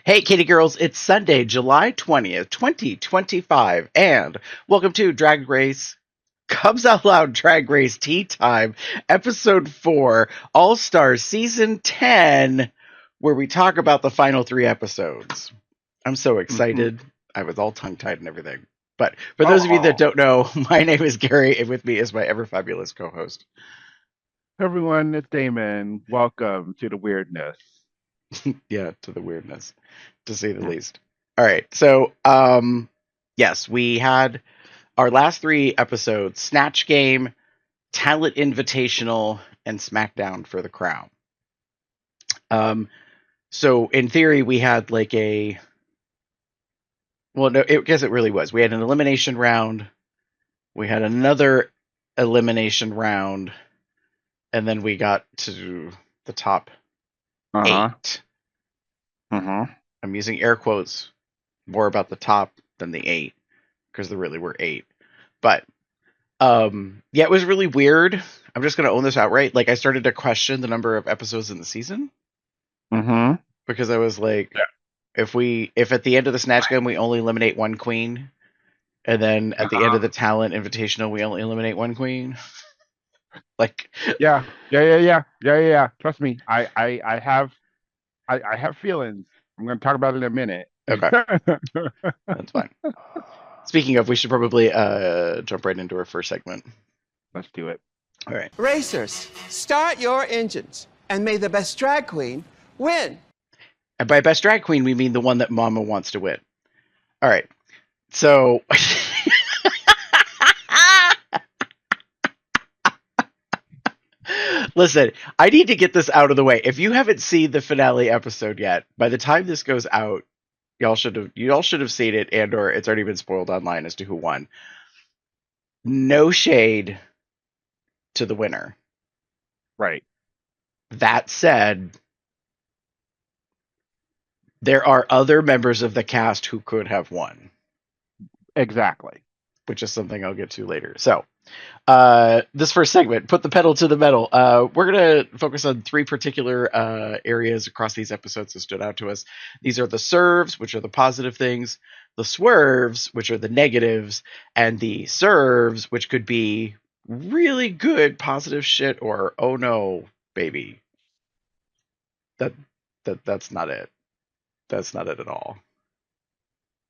Hey, kitty girls, it's Sunday, July 20th, 2025, and welcome to Drag Race Cubs Out Loud Drag Race T-Time, Episode 4, All Stars Season 10, where we talk about the final three episodes. I'm so hmm excited. I was all tongue-tied and everything. But for those of you that Oh, don't know, my name is Gary, and with me is my ever-fabulous co-host. everyone, it's Damon. Welcome to the weirdness. Yeah, to the weirdness, to say the Yeah. least. All right, so, yes, we had our last three episodes: Snatch Game, Talent Invitational, and Smackdown for the Crown. Um, so in theory, we had like a well, no, I guess it really was. We had an elimination round, we had another elimination round, and then we got to the top Uh-huh. eight. Uh-huh. I'm using air quotes more about the top than the eight because there really were eight. But yeah, it was really weird. I'm just gonna own this outright. Like I started to question the number of episodes in the season Uh-huh. because I was like, if at the end of the Snatch Game we only eliminate one queen, and then at the end of Uh-huh. the Talent Invitational we only eliminate one queen, like Yeah. Yeah. Trust me. I have feelings. I'm gonna talk about it in a minute. okay, that's fine. Speaking of, we should probably jump right into our first segment. Let's do it. All right, Racers, start your engines, and may the best drag queen win. and by best drag queen we mean the one that Mama wants to win. All right, so. Listen, I need to get this out of the way. If you haven't seen the finale episode yet, by the time this goes out, y'all should have seen it, and or it's already been spoiled online as to who won. No shade to the winner. Right. That said, there are other members of the cast who could have won, Exactly. which is something I'll get to later. So, this first segment, put the pedal to the metal. We're gonna focus on three particular areas across these episodes that stood out to us. These are the serves, which are the positive things, the swerves, which are the negatives, and the serves, which could be really good positive shit or oh no, baby. That that's not it. That's not it at all.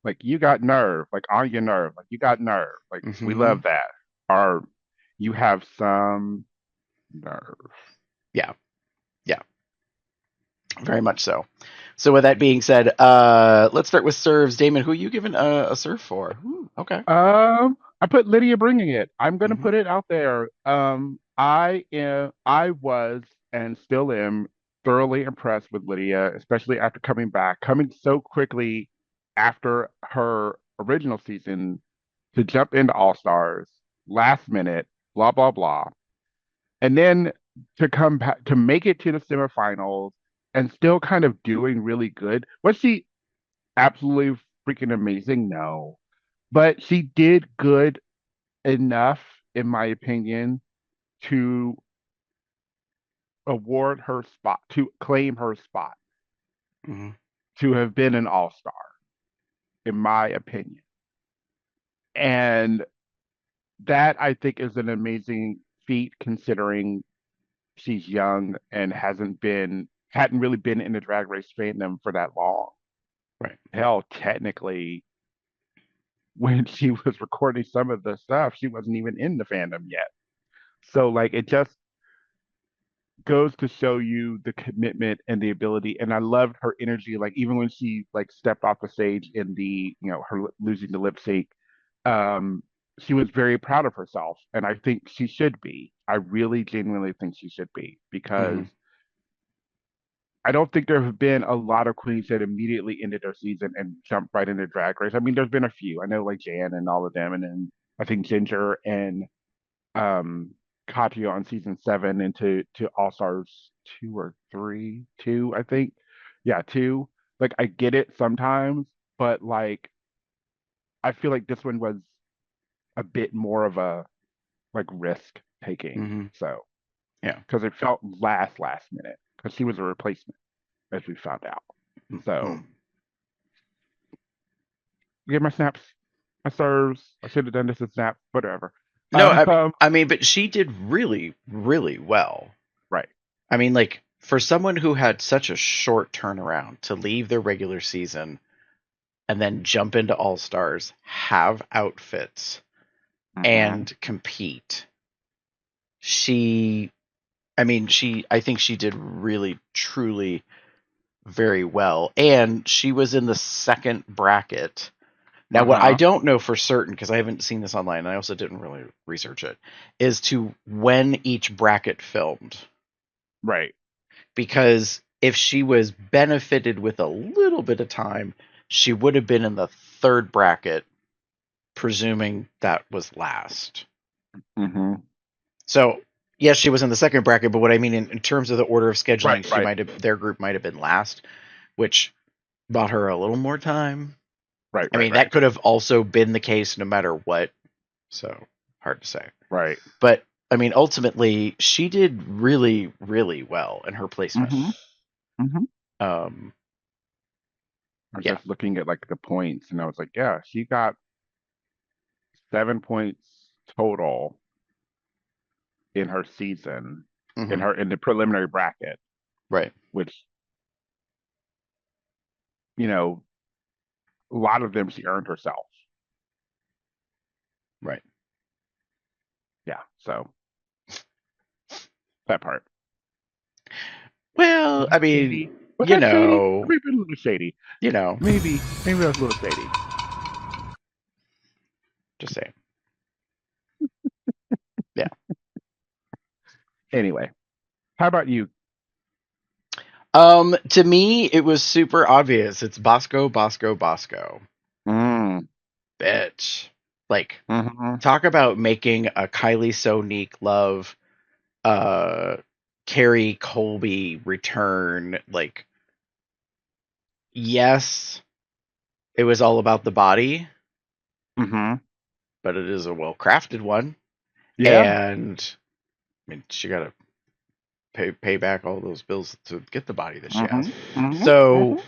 Like you got nerve, like on your nerve, like you got nerve. Like we Hmm. love that. Or you have some nerve. Yeah, yeah, very much so. So with that being said, let's start with serves. Damon, who you giving a serve for? Okay. I put Lydia bringing it. I'm gonna Hmm. put it out there. I was and still am thoroughly impressed with Lydia, especially after coming so quickly after her original season to jump into All Stars last minute, blah blah blah, and then to come back to make it to the semifinals and still kind of doing really good. Was she absolutely freaking amazing? No, but she did good enough, in my opinion, to award her spot, to claim her spot, Hmm. to have been an all star, in my opinion. And that I think is an amazing feat considering she's young and hadn't really been in the drag race fandom for that long. Right. Hell, technically, when she was recording some of the stuff, she wasn't even in the fandom yet. So like it just goes to show you the commitment and the ability. And I loved her energy. Like even when she like stepped off the stage in her losing the lip sync, um, she was very proud of herself. And I think she should be. I really genuinely think she should be because Hmm. I don't think there have been a lot of queens that immediately ended their season and jumped right into drag race. I mean, there's been a few. I know like Jan and all of them, and then I think Ginger and um Katya on season 7 into to All Stars 2 or 3, 2, I think. Yeah, 2. Like I get it sometimes, but like I feel like this one was a bit more of a like risk taking. Hmm. So, Yeah. because it felt last minute because she was a replacement as we found out. Hmm. So, get my snaps, my serves. I should have done this as snap, whatever. No, Um, I mean, but she did really, really well. right. I mean, like, for someone who had such a short turnaround to leave their regular season and then jump into All Stars, have outfits, and compete, I think she did really, truly very well. And she was in the second bracket. Now, what I don't know for certain, because I haven't seen this online, and I also didn't really research it, is to when each bracket filmed. Right. Because if she was benefited with a little bit of time, she would have been in the third bracket, presuming that was last. Mm-hmm. So, yes, she was in the second bracket, but what I mean in terms of the order of scheduling, Right. their group might have been last, which bought her a little more time. Right. I mean, that could have also been the case no matter what. So, hard to say. Right. But I mean, ultimately, she did really, really well in her placement. Mm-hmm. Um, I was yeah. just looking at like the points, and I was like, yeah, she got 7 points total in her season, in the preliminary bracket, Right. which, you know, a lot of them she earned herself. Right. Yeah. So that part. Well, I Shady. mean, Was you that shady? know, Maybe a little shady. you know, Maybe that was a little shady. just saying. Yeah. Anyway, how about you? To me, it was super obvious. It's Bosco, Bosco, Bosco. Mm. Bitch. Like, Mm-hmm. talk about making a Kylie Sonique love, uh, Carrie Colby return. Like, yes, it was all about the body, Mm-hmm. but it is a well crafted one. Yeah. And I mean, she got to pay back all those bills to get the body that she has. Mm-hmm. Mm-hmm. So, Mm-hmm.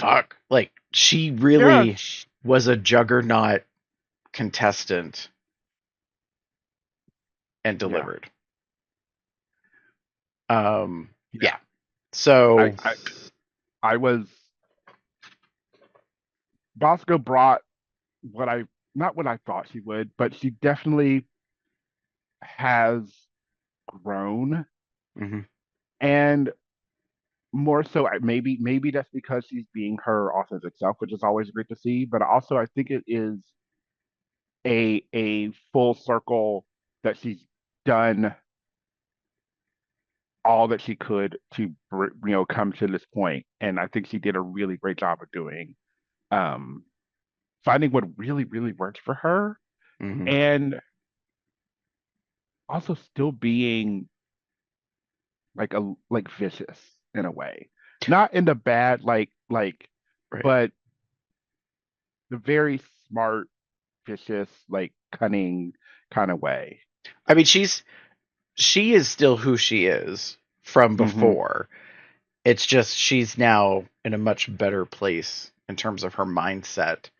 fuck, like she Yeah. really was a juggernaut contestant and Yeah. delivered. Yeah. Yeah. So, I was Bosco brought what I not what I thought she would, but she definitely has grown, mhm, and more so maybe that's because she's being her authentic self, which is always great to see. But also I think it is a full circle that she's done all that she could to come to this point, and I think she did a really great job of doing um finding what really worked for her, mhm, and also still being like vicious in a way, not in the bad right. but the very smart, vicious, like cunning kind of way. I mean, she is still who she is from Mm-hmm. before. It's just she's now in a much better place in terms of her mindset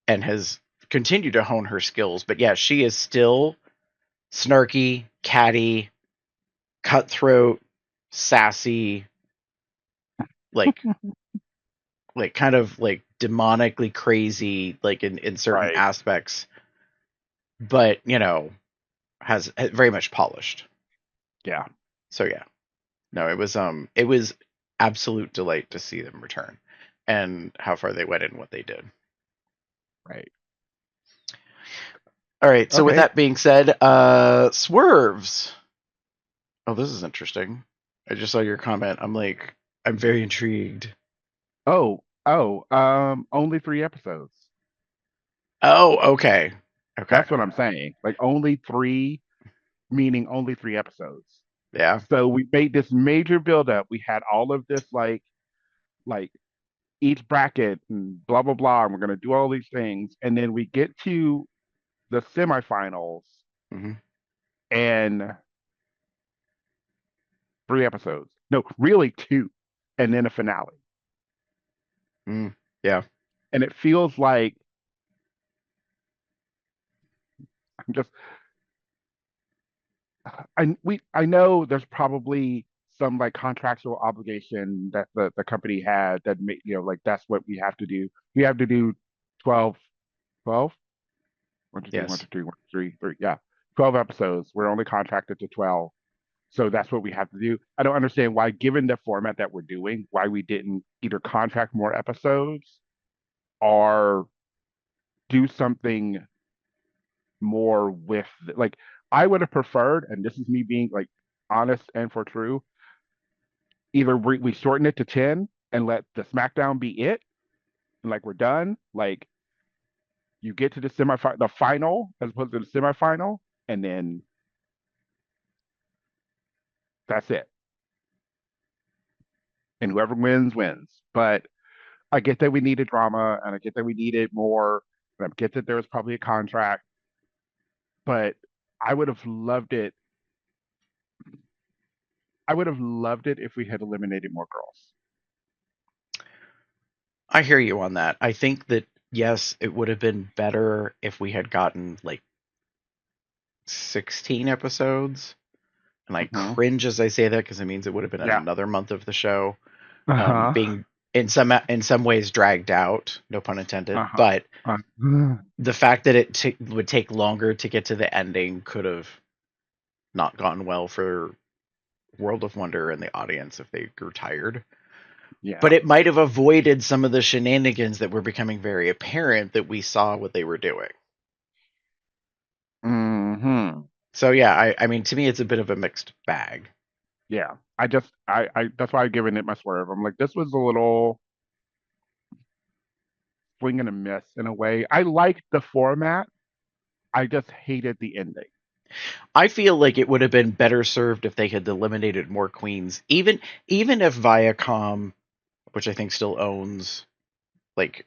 and has continued to hone her skills. But yeah, she is still snarky, catty, cutthroat, sassy, like kind of like demonically crazy, like in certain Right. aspects, but has very much polished. Yeah. So yeah, no, it was absolute delight to see them return and how far they went and what they did. Right. All right, so with Okay. that being said, swerves. Oh, this is interesting. I just saw your comment. I'm very intrigued. Only 3 episodes. Oh, okay. Okay. That's what I'm saying. Like only three, meaning only 3 episodes. Yeah. So we made this major buildup. We had all of this like each bracket and blah blah blah, and we're gonna do all these things, and then we get to the semifinals Hmm. and 3 episodes. No, really two, and then a finale. Yeah. And it feels like I'm just I know there's probably some like contractual obligation that the company had that make like that's what we have to do. We have to do 12, 12, 1, 2, 3, 1, Yes. 2, 3, 1, 2, 3, 3, yeah. 12 episodes. We're only contracted to 12. So that's what we have to do. I don't understand why, given the format that we're doing, why we didn't either contract more episodes or do something more with like I would have preferred, and this is me being like honest and for true, either we shorten it to 10 and let the Smackdown be it, and like we're done. Like you get to the the final as opposed to the semifinal, and then that's it. And whoever wins wins. But I get that we needed drama, and I get that we needed more, and I get that there was probably a contract, but I would have loved it. I would have loved it if we had eliminated more girls. I hear you on that. I think that yes, it would have been better if we had gotten like 16 episodes. And I Hmm. cringe as I say that because it means it would have been Yeah. another month of the show Uh-huh. being in some ways dragged out, no pun intended. Uh-huh. But Uh-huh. the fact that it would take longer to get to the ending could have not gone well for World of Wonder and the audience if they grew tired. But Yeah. it might have avoided some of the shenanigans that were becoming very apparent that we saw what they were doing. Hmm. So yeah, I mean to me it's a bit of a mixed bag. Yeah. I that's why I've given it my swerve. I'm like, this was a little swing and a miss in a way. I liked the format. I just hated the ending. I feel like it would have been better served if they had eliminated more queens. Even if Viacom, which I think still owns like,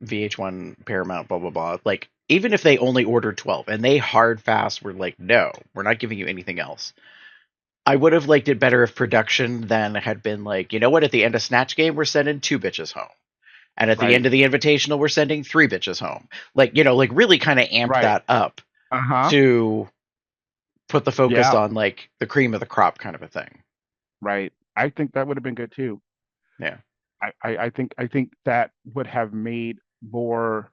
VH1, Paramount, blah blah blah, like even if they only ordered 12 and they hard fast were like, no, we're not giving you anything else. I would have liked it better if production then had been like, you know what, at the end of Snatch Game, we're sending 2 bitches home. And at the Right. end of the Invitational, we're sending 3 bitches home. Like, like really kind of amp Right. that up Uh-huh. to put the focus Yeah. on like the cream of the crop kind of a thing. Right. I think that would have been good too. Yeah. I think that would have made more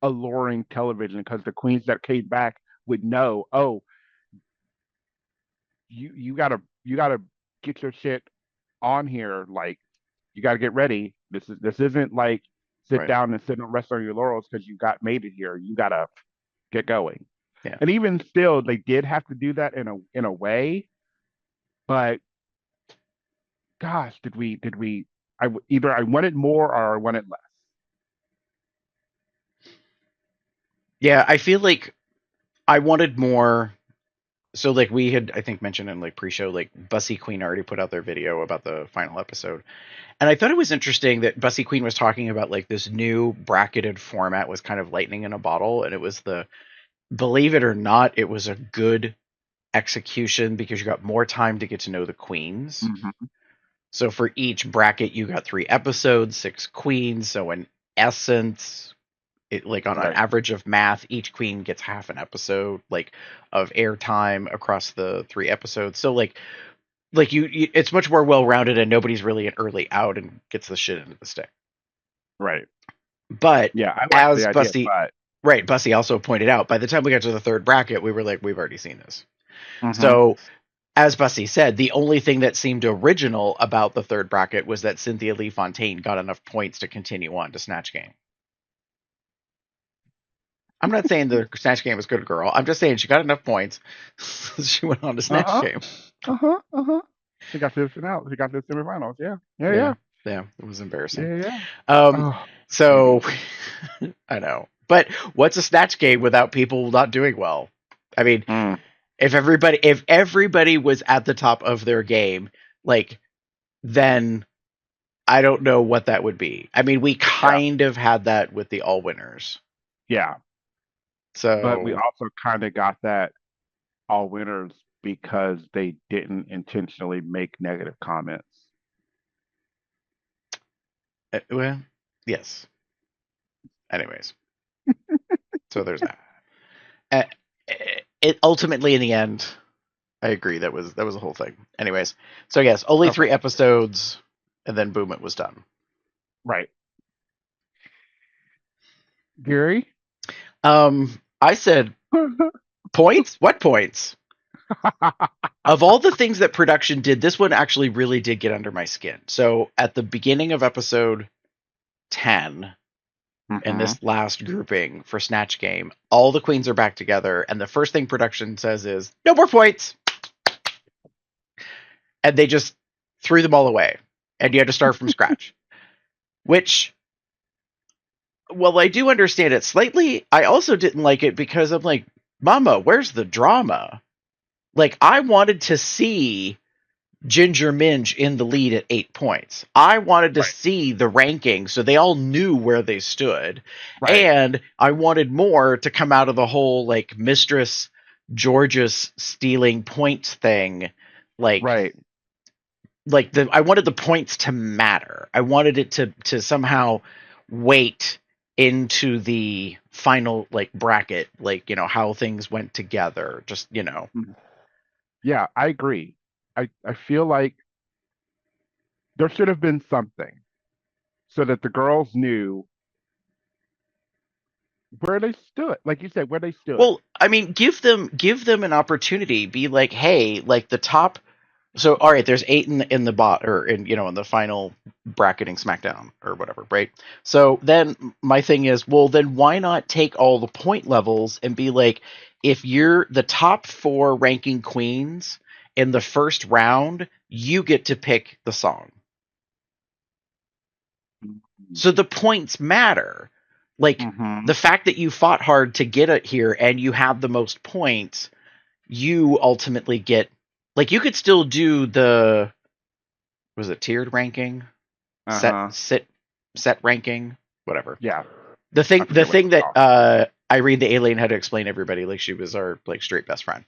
alluring television because the queens that came back would know, oh, you gotta get your shit on here. Like you gotta get ready. This isn't like sit Right. down and sit and rest on your laurels because you got made it here. You gotta get going. Yeah. And even still, they did have to do that in a way. But gosh, did we? Either I wanted more or I wanted less. Yeah. I feel like I wanted more. So like we had I think mentioned in like pre-show, like Bussy Queen already put out their video about the final episode. And I thought it was interesting that Bussy Queen was talking about like this new bracketed format was kind of lightning in a bottle. And it was believe it or not, it was a good execution because you got more time to get to know the queens. Hmm. So for each bracket, you got 3 episodes, 6 queens. So in essence, it like on an Right. average of math, each queen gets half an episode like of airtime across the 3 episodes. So like it's much more well rounded and nobody's really an early out and gets the shit into the stick. Right. But Yeah, I like the as idea, Bussy but right, Bussy also pointed out, by the time we got to the third bracket, we were like, we've already seen this. hmm. So as Bussy said, the only thing that seemed original about the third bracket was that Cynthia Lee Fontaine got enough points to continue on to Snatch Game. I'm not saying the Snatch Game was good, girl. I'm just saying she got enough points. She went on to Snatch Uh-huh. Game. Uh-huh. Uh-huh. She got to the finale. She got to the semifinals. Yeah. Yeah, Yeah, yeah. yeah, it was embarrassing. Yeah, yeah. Um, Oh, so baby. I know, but what's a Snatch Game without people not doing well? I mean, Mm, if everybody was at the top of their game, like then I don't know what that would be. I mean, we yeah. kind of had that with the all winners. Yeah. But we So also kind of got that all winners because they didn't intentionally make negative comments. Well, yes. Anyways, so there's that. Uh, it ultimately, in the end, I agree. That was a whole thing. Anyways, so yes, only Okay. 3 episodes, and then boom, it was done. Right. Gary? I said points. What points? Of all the things that production did, this one actually really did get under my skin. So at the beginning of episode 10, in this last grouping for Snatch Game, all the queens are back together, and the first thing production says is, no more points. And they just threw them all away. And you had to start from scratch. Which, well, I do understand it slightly. I also didn't like it because I'm like, Mama, where's the drama? Like, I wanted to see Ginger Minge in the lead at 8 points. I wanted to see the ranking so they all knew where they stood. Right. And I wanted more to come out of the whole like Mistress George's stealing points thing. Like Right. I wanted the points to matter. I wanted it to somehow weight into the final like bracket, like, you know, how things went together. Just, you know. Yeah, I agree. I feel like there should have been something so that the girls knew where they stood. Like you said, where they stood. Well, I mean, give them an opportunity. Be like, hey, like the top. So, all right, there's 8 in the bot or in, you know, in the final bracketing Smackdown or whatever, right? So then my thing is, well, then why not take all the point levels and be like, if you're the top 4 ranking queens in the first round, you get to pick the song. So the points matter. Like the fact that you fought hard to get it here and you have the most points, you ultimately get, like, you could still do the, was it tiered ranking? Set ranking, whatever. Yeah. The thing that called. Irene the alien had to explain to everybody, like she was our like straight best friend.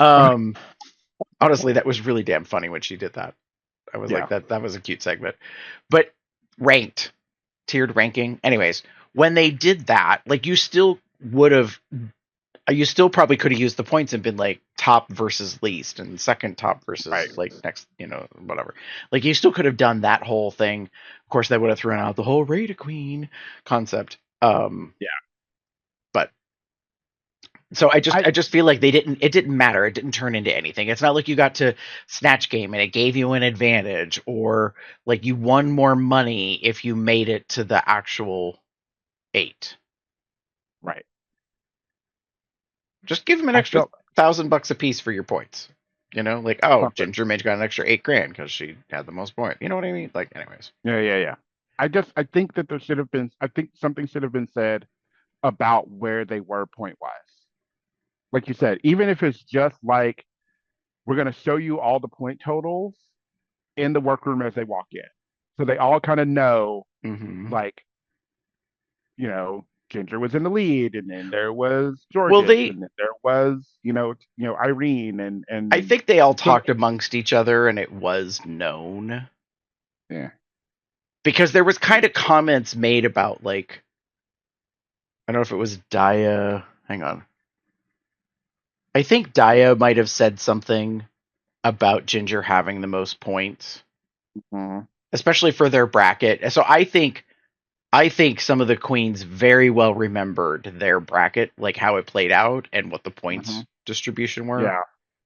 Honestly, that was really damn funny when she did that. I was like, that was a cute segment. But ranked, tiered ranking. Anyways, when they did that, like you still probably could have used the points and been like top versus least and second top versus like next, you know, whatever. Like you still could have done that whole thing. Of course, that would have thrown out the whole Rate a Queen concept. But so I just feel like it didn't matter. It didn't turn into anything. It's not like you got to Snatch Game and it gave you an advantage, or like you won more money if you made it to the actual 8. Right. Just give them an extra $1,000 a piece for your points. You know, like, oh, Ginger Minge got an extra $8,000 because she had the most points. You know what I mean? Like, anyways. Yeah. I think that there should have been. I think something should have been said about where they were point wise. Like you said, even if it's just like we're going to show you all the point totals in the workroom as they walk in, so they all kind of know, like, you know, Ginger was in the lead, and then there was Georgia, and then there was, you know, Irene, and I think they all talked amongst each other, and it was known. Yeah, because there was kind of comments made about, like, I don't know if it was Daya. Hang on, I think Daya might have said something about Ginger having the most points, especially for their bracket. So I think some of the queens very well remembered their bracket, like how it played out and what the points distribution were. Yeah.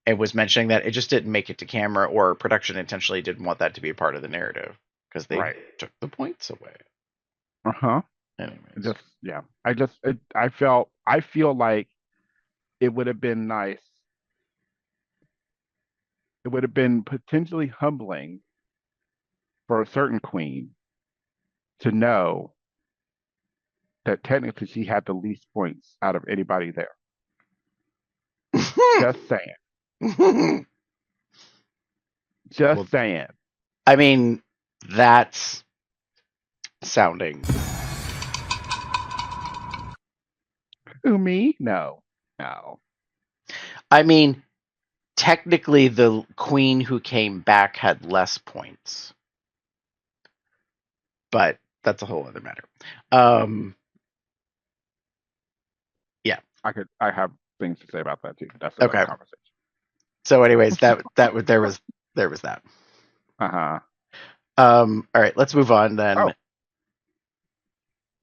And was mentioning that it just didn't make it to camera, or production intentionally didn't want that to be a part of the narrative because they took the points away. Anyways. I feel like it would have been nice. It would have been potentially humbling for a certain queen to know that technically she had the least points out of anybody there. Just saying. Just saying. I mean, that's sounding. Who, me? No. I mean, technically, the queen who came back had less points, but that's a whole other matter. Yeah. I have things to say about that too. That's another Okay. conversation. So, anyways, there was that. Uh-huh. All right, let's move on then. Oh.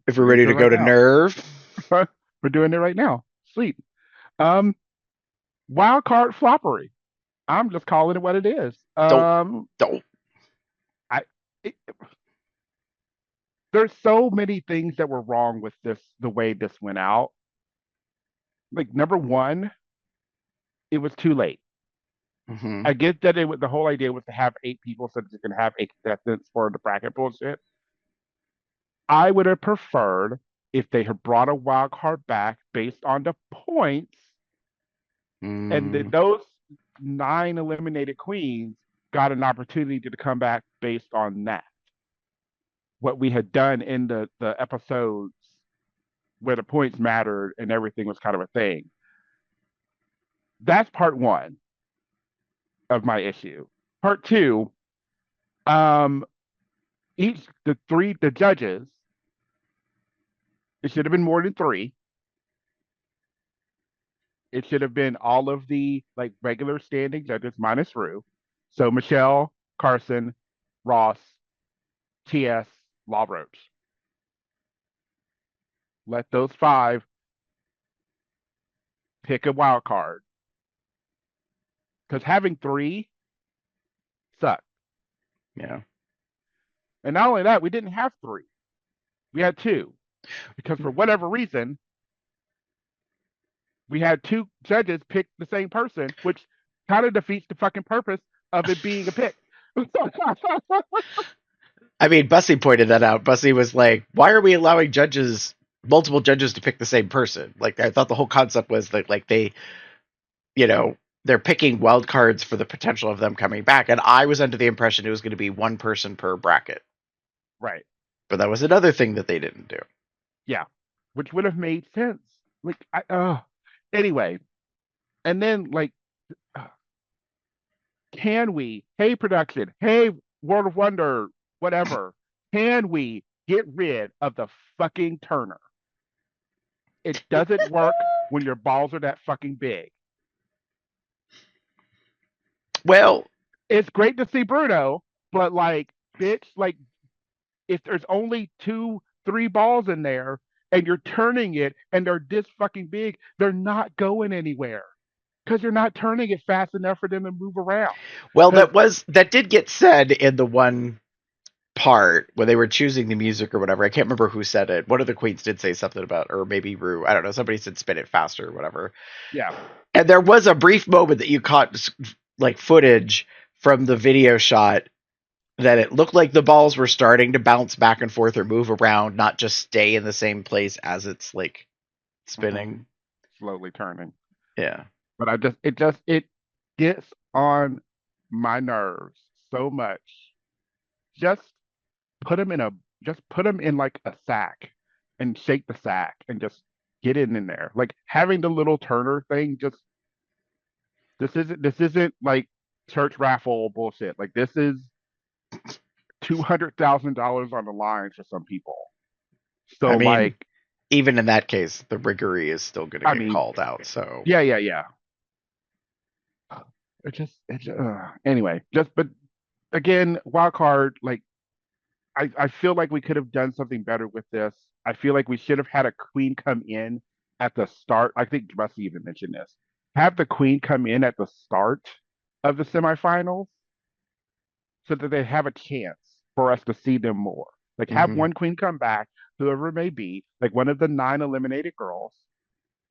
If we're ready to go to nerve, we're doing it right now. Sweet. Wild card floppery. I'm just calling it what it is. don't. There's so many things that were wrong with this, the way this went out. Like, number one, it was too late. Mm-hmm. I get that the whole idea was to have 8 people so that you can have 8 contestants for the bracket bullshit. I would have preferred if they had brought a wild card back based on the points, and those 9 eliminated queens got an opportunity to come back based on that. What we had done in the episodes where the points mattered and everything was kind of a thing. That's part one of my issue. Part two, the judges, it should have been more than 3. It should have been all of the like regular standing judges minus Rue. So Michelle, Carson, Ross, TS, Law Roach. Let those 5 pick a wild card. Because having 3 sucked. Yeah. And not only that, we didn't have 3. We had 2. Because for whatever reason, we had 2 judges pick the same person, which kind of defeats the fucking purpose of it being a pick. I mean, Bussy pointed that out. Bussy was like, "Why are we allowing multiple judges to pick the same person?" Like, I thought the whole concept was that, like, they, they're picking wild cards for the potential of them coming back, and I was under the impression it was going to be 1 person per bracket. Right. But that was another thing that they didn't do. Yeah, which would have made sense. Like, anyway, and then like, can we? Hey, production. Hey, World of Wonder. Whatever. Can we get rid of the fucking Turner? It doesn't work when your balls are that fucking big. Well, it's great to see Bruno, but like, bitch, like, if there's only 2, 3 balls in there and you're turning it and they're this fucking big, they're not going anywhere because you're not turning it fast enough for them to move around. Well, that did get said in the one part when they were choosing the music or whatever. I can't remember who said it. One of the queens did say something about, or maybe Rue. I don't know. Somebody said spin it faster or whatever. Yeah. And there was a brief moment that you caught, like, footage from the video shot that it looked like the balls were starting to bounce back and forth or move around, not just stay in the same place as it's like spinning. Slowly turning. Yeah. But it gets on my nerves so much. Just put them in like a sack and shake the sack and just get it in there. Like, having the little Turner thing, this isn't like church raffle bullshit. Like, this is $200,000 on the line for some people. So, I mean, like, even in that case, the riggory is still going to get called out. So yeah. Anyway, but again, wild card. Like, I feel like we could have done something better with this. I feel like we should have had a queen come in at the start. I think Rusty even mentioned this. Have the queen come in at the start of the semifinals so that they have a chance for us to see them more. Like, have one queen come back, whoever it may be, like one of the 9 eliminated girls,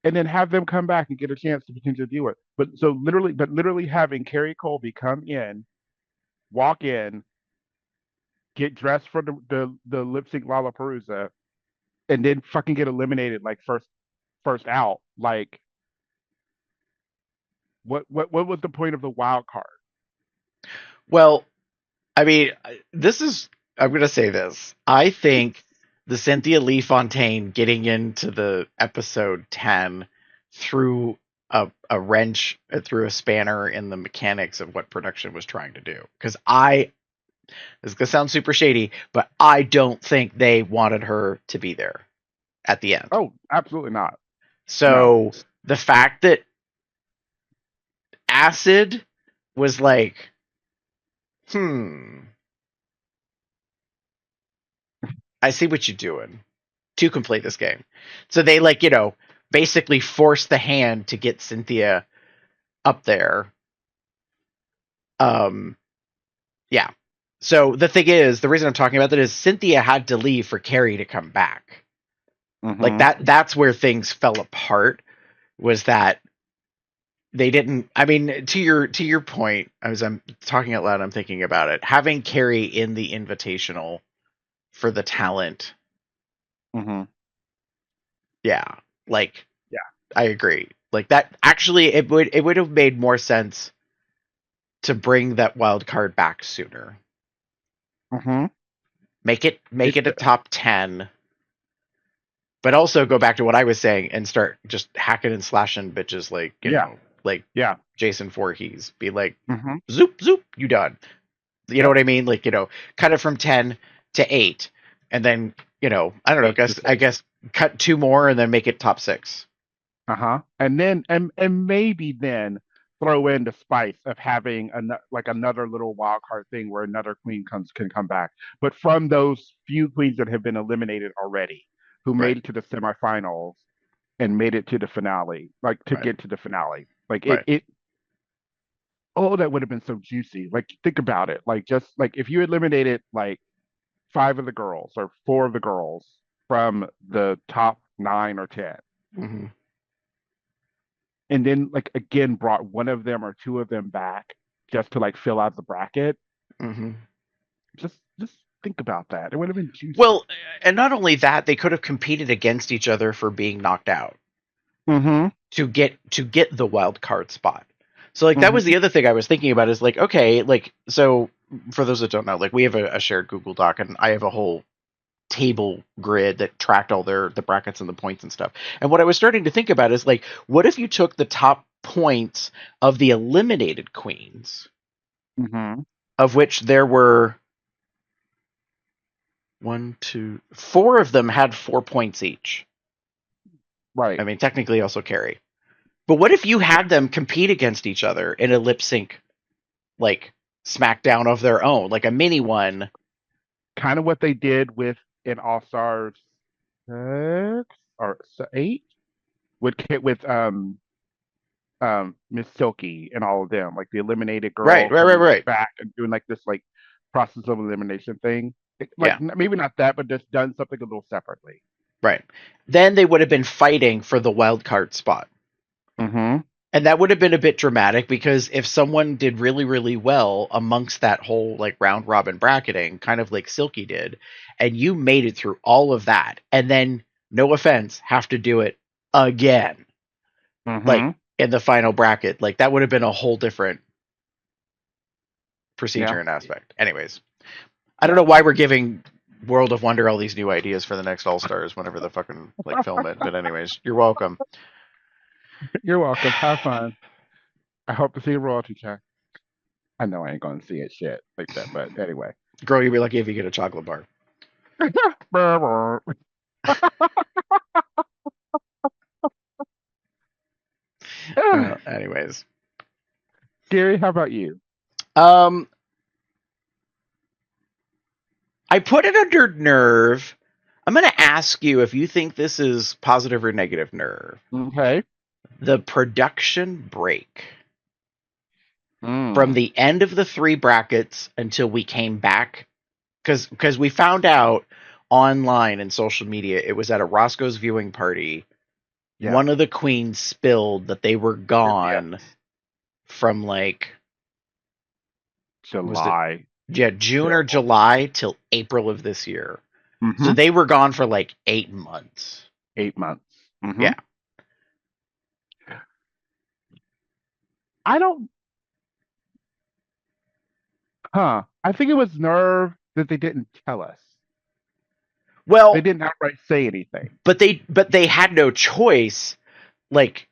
and then have them come back and get a chance to potentially do it. But literally having Carrie Colby come in, walk in, get dressed for the lip sync Lollapalooza, and then fucking get eliminated like first out. Like, what was the point of the wild card? Well, I mean, I'm going to say this. I think the Cynthia Lee Fontaine getting into the episode 10 threw a wrench, through a spanner in the mechanics of what production was trying to do. Because This is gonna sound super shady, but I don't think they wanted her to be there at the end. Oh, absolutely not. So the fact that Acid was like, I see what you're doing to complete this game. So they like, basically forced the hand to get Cynthia up there. Yeah. So the thing is, the reason I'm talking about that is Cynthia had to leave for Carrie to come back. Like that's where things fell apart, was that they didn't. I mean, to your point, as I'm talking out loud, I'm thinking about it. Having Carrie in the Invitational for the talent. Yeah. Like, yeah, I agree. Like that actually it would have made more sense to bring that wild card back sooner. Make it a top 10. But also go back to what I was saying and start just hacking and slashing bitches like, you know, like Jason Voorhees. Be like, zoop, zoop, you done. You know what I mean? Like, cut it from 10 to 8. And then, I don't know, I guess cut 2 more and then make it top 6. And then, and maybe then throw in the spice of having another little wild card thing where another queen can come back. But from those few queens that have been eliminated already, who made it to the semifinals and made it to the finale, get to the finale. Like it oh, that would have been so juicy. Like, think about it. Like, just like if you eliminated like 5 of the girls or 4 of the girls from the top 9 or 10. And then like again brought 1 of them or 2 of them back just to like fill out the bracket. Just think about that. It would have been juicy. Well, and not only that, they could have competed against each other for being knocked out to get the wild card spot. So like that was the other thing I was thinking about is like, okay, like, so for those that don't know, like we have a shared Google Doc and I have a whole table grid that tracked all the brackets and the points and stuff. And what I was starting to think about is like, what if you took the top points of the eliminated queens, of which there were 4 of them had 4 points each. Right. I mean, technically also Carrie. But what if you had them compete against each other in a lip sync, like Smackdown of their own, like a mini one? Kind of what they did with in All Stars 6 or 8 with Miss Silky and all of them, like the eliminated girl, right, back and doing like this like process of elimination thing. Maybe not that, but just done something a little separately. Right. Then they would have been fighting for the wild card spot. And that would have been a bit dramatic because if someone did really, really well amongst that whole like round robin bracketing, kind of like Silky did, and you made it through all of that, and then, no offense, have to do it again, like in the final bracket, like that would have been a whole different procedure and aspect. Anyways, I don't know why we're giving World of Wonder all these new ideas for the next All Stars whenever the fucking like film it. But anyways, you're welcome. You're welcome. Have fun. I hope to see a royalty check. I know I ain't gonna see it shit like that, but anyway. Girl, you'll be lucky if you get a chocolate bar. Anyways. Gary, how about you? I put it under nerve. I'm going to ask you if you think this is positive or negative nerve. Okay. The production break. From the end of the 3 brackets until we came back. Because we found out online and social media, it was at a Roscoe's viewing party. Yeah. One of the queens spilled that they were gone from like July. June or July till April of this year. So they were gone for like 8 months. 8 months. Yeah. I think it was nerve that they didn't tell us. Well, they didn't outright say anything. But they had no choice. Like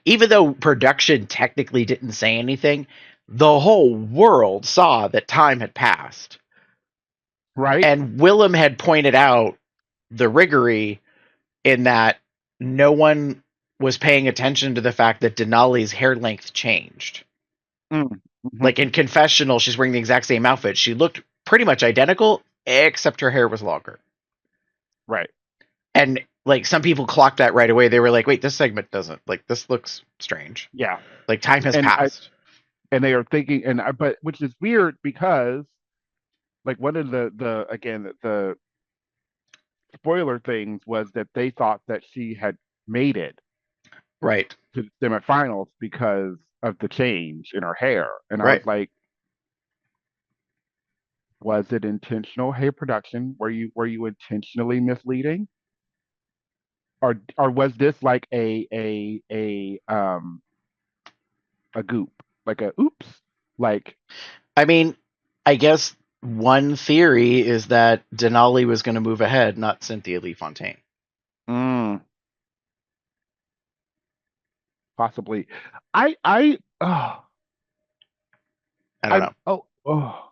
even though production technically didn't say anything, the whole world saw that time had passed. Right? And Willem had pointed out the riggory in that no one was paying attention to the fact that Denali's hair length changed. Mm-hmm. Like in Confessional, she's wearing the exact same outfit. She looked pretty much identical, except her hair was longer. Right. And like some people clocked that right away. They were like, "Wait, this segment doesn't like this looks strange. Yeah. Like time has And passed." and they are thinking, but which is weird because like one of the spoiler things was that they thought that she had made it Right. to the semifinals because of the change in her hair, and I Right. was like, was it intentional hair production? Were you intentionally misleading, or was this like a goop, like a oops, like I mean, I guess one theory is that Denali was going to move ahead, not Cynthia Lee Fontaine. mm, possibly. I oh I don't know. oh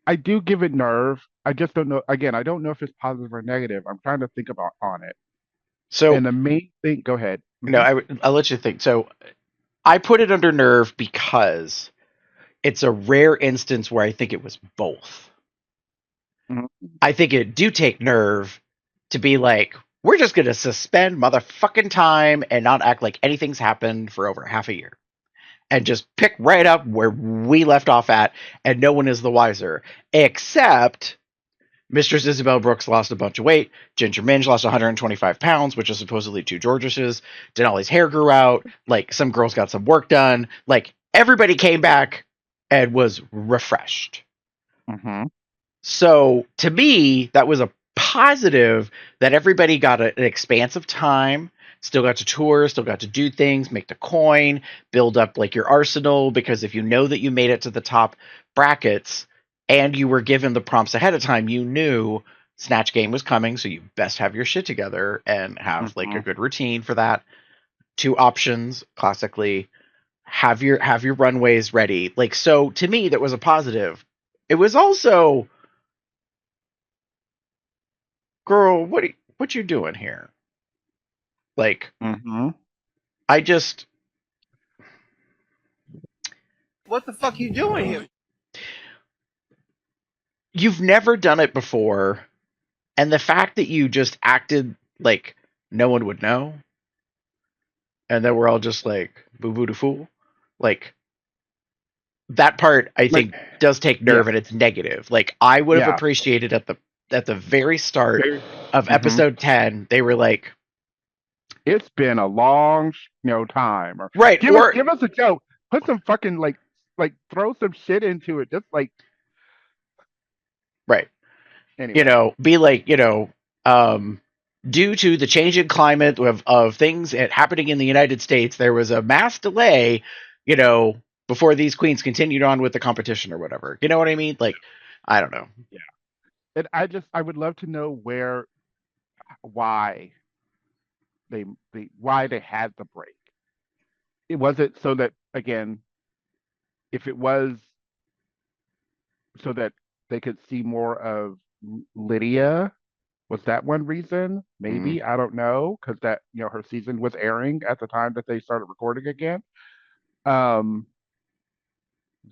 I do give it nerve. I just don't know. Again, I don't know if it's positive or negative. I'm trying to think about on it. So, And the main thing, go ahead. no, I'll let you think. So, I put it under nerve because it's a rare instance where I think it was both. Mhm. I think it do take nerve to be like, we're just going to suspend motherfucking time and not act like anything's happened for over half a year. And just pick right up where we left off at, and no one is the wiser. Except Mistress Isabel Brooks lost a bunch of weight. Ginger Minge lost 125 pounds, which is supposedly 2 Georges's. Denali's hair grew out. Like, some girls got some work done. Like, everybody came back and was refreshed. Mhm. So, to me, that was a positive that everybody got an expanse of time, still got to tour, still got to do things, make the coin, build up like your arsenal, because if you know that you made it to the top brackets and you were given the prompts ahead of time, you knew Snatch Game was coming, so you best have your shit together and have like a Mhm. good routine for that. 2 options, classically, have your runways ready. Like, so to me that was a positive. It was also, girl, what you doing here? Like, Mhm. I just, What the fuck you doing here? you've never done it before, and the fact that you just acted like no one would know, and then we're all just like boo boo to fool, like that part I Like, think does take nerve, yeah, and it's negative. Like, I would have yeah. appreciated at the very start Very, of mhm. episode 10, they were like, It's been a long, time. Or right, give us or give us a joke. Put some fucking like throw some shit into it. Just like right, anyway. be like, due to the changing climate of things happening in the United States, there was a mass delay, you know, before these queens continued on with the competition or whatever. You know what I mean? Like, I don't know. Yeah. And I would love to know why they why they had the break. It was it so that again, if it was so that they could see more of Lydia. Was that one reason? Mm. Maybe. I don't know. Because that, her season was airing at the time that they started recording again. Um,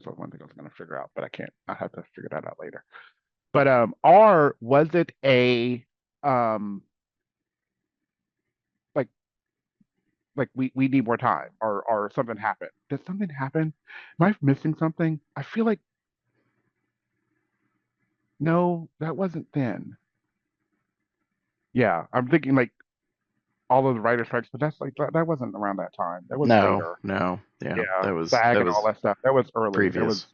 so one thing I was going to figure out, but I can't. I have to figure that out later. But or was it a um like we need more time, or something happened? Did something happen? Am I missing something? I feel like no, that wasn't then. Yeah, I'm thinking like all of the writer strikes, but that's like that wasn't around that time. That was No, later. no, yeah, Yeah, that was SAG that and all was that stuff. That was early. That was previous.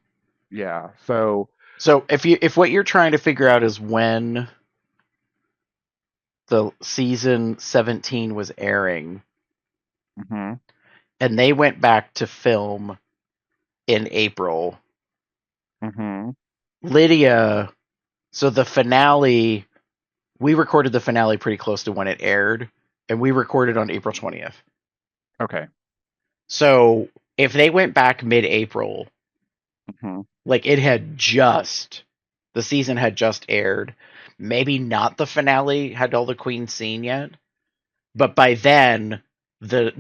yeah. So So if what you're trying to figure out is when the season 17 was airing, mhm, and they went back to film in April, mhm. Lydia, so the finale, we recorded the finale pretty close to when it aired, and we recorded on April 20th. Okay. So if they went back mid-April, Mhm. like it had just The season had just aired. Maybe not the finale had all the queens seen yet, but by then the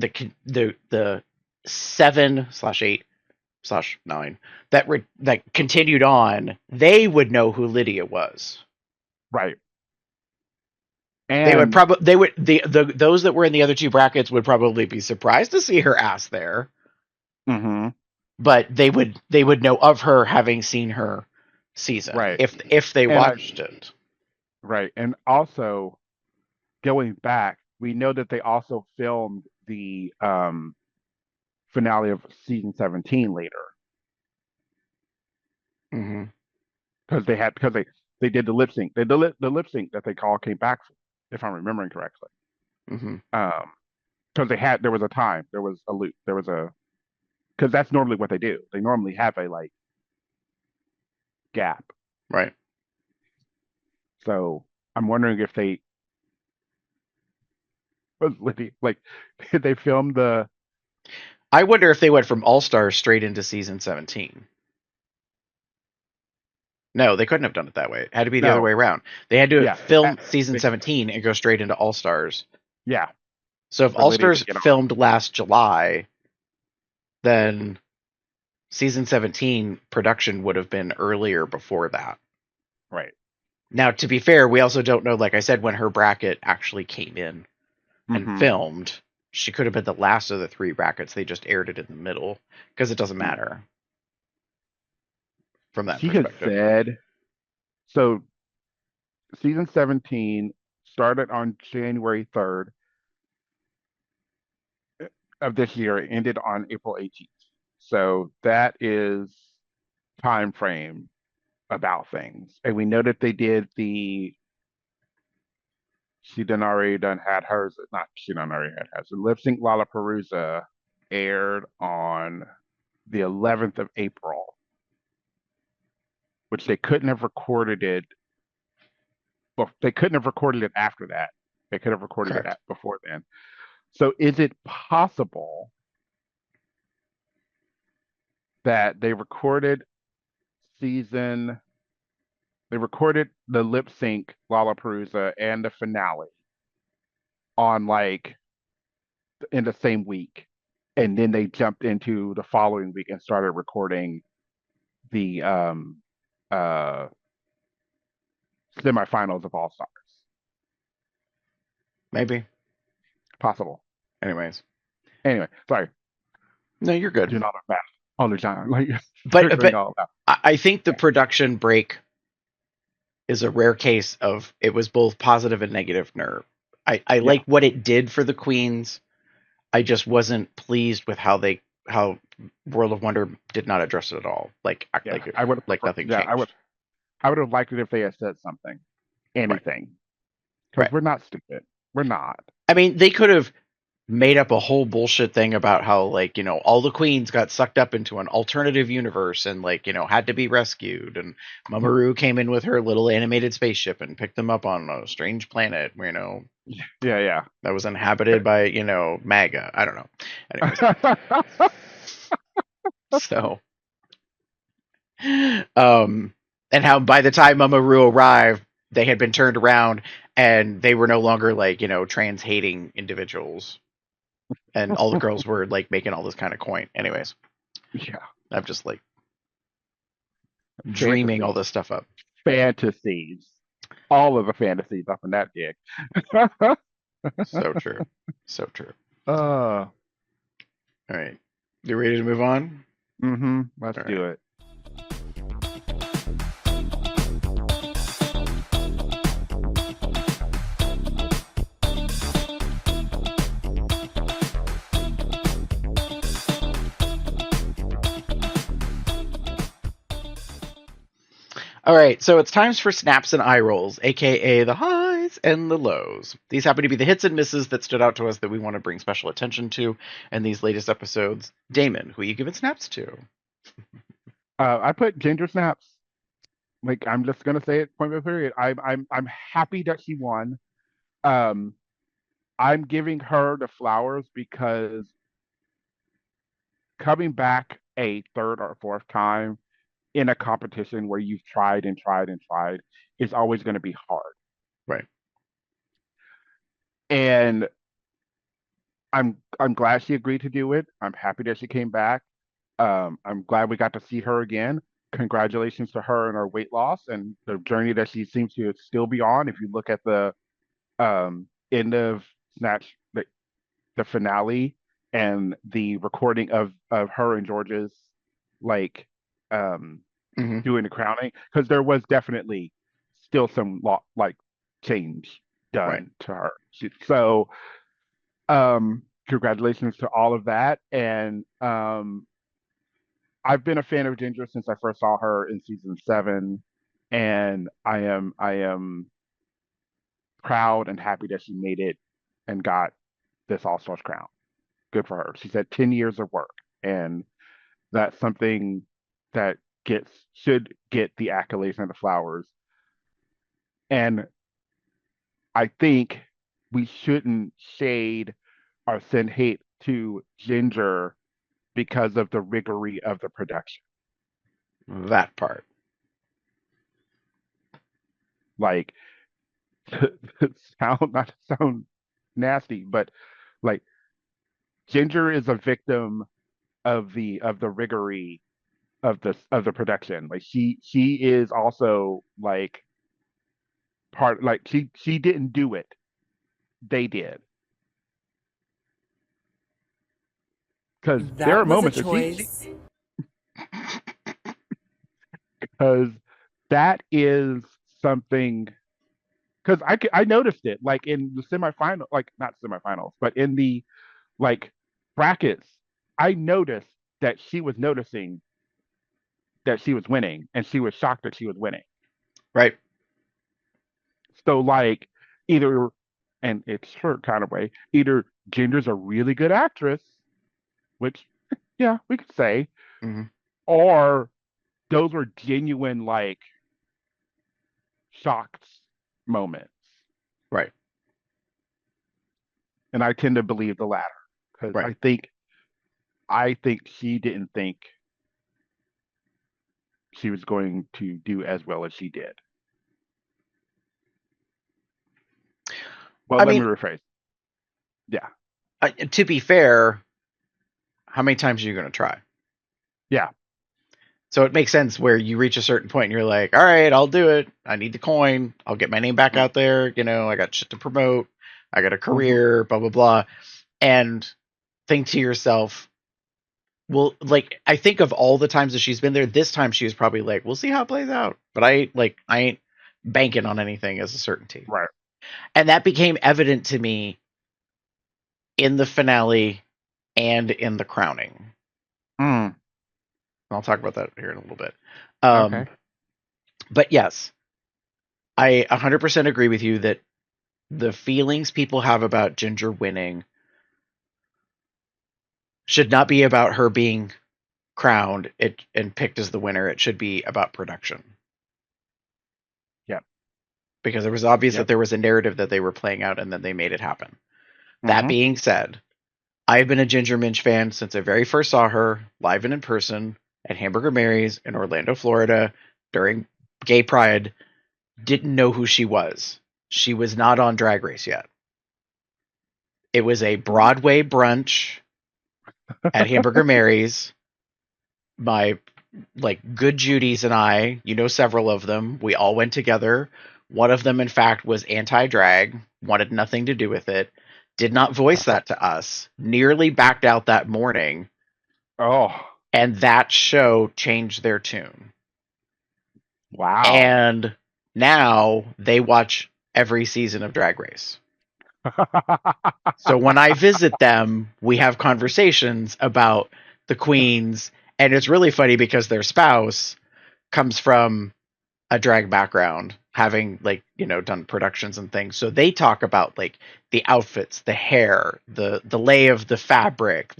7/8/9 that continued on, they would know who Lydia was. Right. They would And probably those that were in the other two brackets would probably be surprised to see her ass there, mhm, but they would know of her having seen her season right. if they And watched it. right. And also going back, we know that they also filmed the finale of season 17 later Hmm. because they did the lip sync. The lip sync that they call came back, if I'm remembering correctly. Hmm. Because there was a time, there was a loop, there was a because that's normally what they do. They normally have a like gap. Right. So I'm wondering if they like did they film the I wonder if they went from All Stars straight into season 17. No, they couldn't have done it that way. It had to be the other no way around. They had to yeah film season they, 17 and go straight into All Stars. yeah So if for All Lydia to Stars get on filmed last July, then season 17 production would have been earlier before that. right. Now, to be fair, we also don't know, like I said, when her bracket actually came in and Mm-hmm. filmed. She could have been the last of the three brackets. They just aired it in the middle because it doesn't matter from that She had perspective. said so. Season 17 started on January 3rd of this year. It ended on April 18th. So that is time frame about things. And we know that they did the she done already done had hers. Not she done already had hers. The Lip Sync Lollapalooza aired on the 11th of April, which they couldn't have recorded it. Well, they couldn't have recorded it after that. They could have recorded it Correct. before then. So is it possible that season they recorded the lip sync Lollapalooza and the finale on like in the same week, and then they jumped into the following week and started recording the uh semifinals of All Stars. Maybe. Possible. Anyways. Anyway, sorry, No, you're good. doing all the math all the time, like But figuring all that. I think the production break is a rare case of it was both positive and negative nerve. I Yeah, like what it did for the queens. I just wasn't pleased with how World of Wonder did not address it at all. yeah. I would have like preferred. nothing Yeah, changed. I would have liked it if they had said something, Right. anything, because Right. we're not stupid. We're not. I mean, they could have made up a whole bullshit thing about how all the queens got sucked up into an alternative universe and had to be rescued, and Mamoru came in with her little animated spaceship and picked them up on a strange planet Yeah, that was inhabited by MAGA. I don't know. Anyways, yeah. so and how by the time Mamoru arrived, they had been turned around and they were no longer trans hating individuals, and all the girls were making all this kind of coin. Anyways, Yeah. I'm just dreaming all Fantasy. this stuff up. Fantasies. All of the fantasies up in that gig. So true. So true. uh, All right. You ready to move on? Let's All do right. it. All right, so it's times for snaps and eye rolls, aka the highs and the lows. These happen to be the hits and misses that stood out to us that we want to bring special attention to in these latest episodes. Damon, who are you giving snaps to? I put Ginger Snaps. Like I'm just gonna say it point by period. I'm happy that she won. Um, I'm giving her the flowers because coming back a third or fourth time in a competition where you've tried and tried and tried, it's always going to be hard. Right. And I'm glad she agreed to do it. I'm happy that she came back. I'm glad we got to see her again. Congratulations to her and her weight loss and the journey that she seems to still be on. If you look at the end of Snatch, the finale, and the recording of her and George's like um, Hmm. doing the crowning, because there was definitely still some like change Right. done to her. So congratulations to all of that. And I've been a fan of Ginger since I first saw her in season 7, and I am proud and happy that she made it and got this All Stars crown. Good for her. She said 10 years of work, and that's something that gets should get the accolades and the flowers. And I think we shouldn't shade or send hate to Ginger because of the riggory of the production. That part. Like, not to sound nasty, but like Ginger is a victim of the riggory of the production. Like she is also like part, like she didn't do it. They did. Because there That are was a moments that she choice. because that is something, because I noticed it like in the semifinal, like not semifinals, but in the like brackets. I noticed that she was noticing that she was winning, and she was shocked that she was winning. Right. So like either, and it's her kind of way, either Ginger's a really good actress, which yeah, we could say, Hmm. or those were genuine like shocked moments. Right. And I tend to believe the latter because Right. I think she didn't think she was going to do as well as she did. Well, I let me mean, rephrase. Yeah. to be fair, how many times are you going to try? Yeah. So it makes sense where you reach a certain point and you're like, all right, I'll do it. I need the coin. I'll get my name back out there. I got shit to promote. I got a Mm-hmm. career, blah, blah, blah. And think to yourself, well, like, I think of all the times that she's been there, this time she was probably like, we'll see how it plays out. But I ain't banking on anything as a certainty. Right. And that became evident to me in the finale and in the crowning. Mm. I'll talk about that here in a little bit. Okay. But yes, I 100% agree with you that the feelings people have about Ginger winning should not be about her being crowned and picked as the winner. It should be about production. Yep. Because it was obvious that Yep. there was a narrative that they were playing out and then they made it happen. That Mm-hmm. being said, I've been a Ginger Minch fan since I very first saw her live and in person at Hamburger Mary's in Orlando, Florida during Gay Pride. Didn't know who she was. She was not on Drag Race yet. It was a Broadway brunch at Hamburger Mary's. My good Judy's and I, several of them, we all went together. One of them, in fact, was anti-drag, wanted nothing to do with it, did not voice that to us, nearly backed out that morning, Oh, and that show changed their tune. wow. And now they watch every season of Drag Race. So when I visit them, we have conversations about the queens, and it's really funny because their spouse comes from a drag background, having done productions and things. So they talk about the outfits, the hair, the lay of the fabric.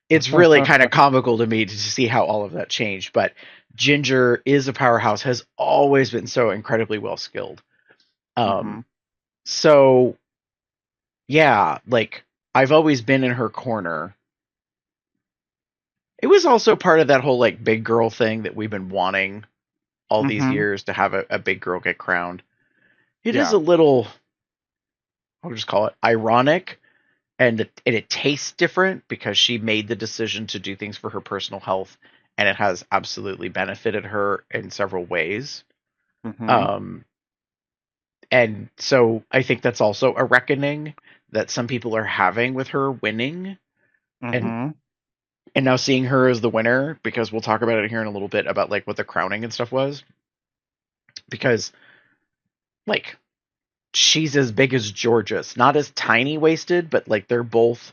It's really kind of comical to me to see how all of that changed. But Ginger is a powerhouse, has always been so incredibly well skilled. Mm-hmm. So yeah, I've always been in her corner. It was also part of that whole like big girl thing that we've been wanting all these Mm-hmm. years to have a big girl get crowned. It is Yeah. a little, I'll just call it ironic, and it tastes different because she made the decision to do things for her personal health, and it has absolutely benefited her in several ways. Mm-hmm. Um, and so I think that's also a reckoning that some people are having with her winning, and Mm-hmm. and now seeing her as the winner, because we'll talk about it here in a little bit about like what the crowning and stuff was, because like she's as big as Georges, not as tiny waisted, but like they're both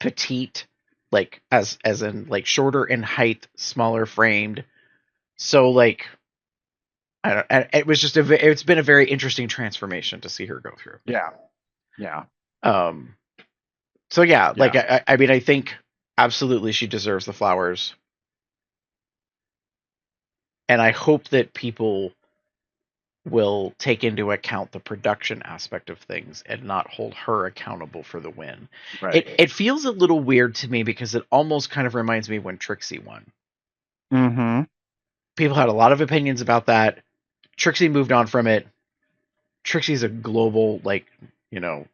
petite, like as in like shorter in height, smaller framed. So like I don't. It was just it's been a very interesting transformation to see her go through. Yeah. Yeah. Um. So yeah, like Yeah. I mean I think absolutely she deserves the flowers, and I hope that people will take into account the production aspect of things and not hold her accountable for the win. Right. It feels a little weird to me because it almost kind of reminds me when Trixie won. Mm-hmm. People had a lot of opinions about that. Trixie moved on from it. Trixie's a global, like,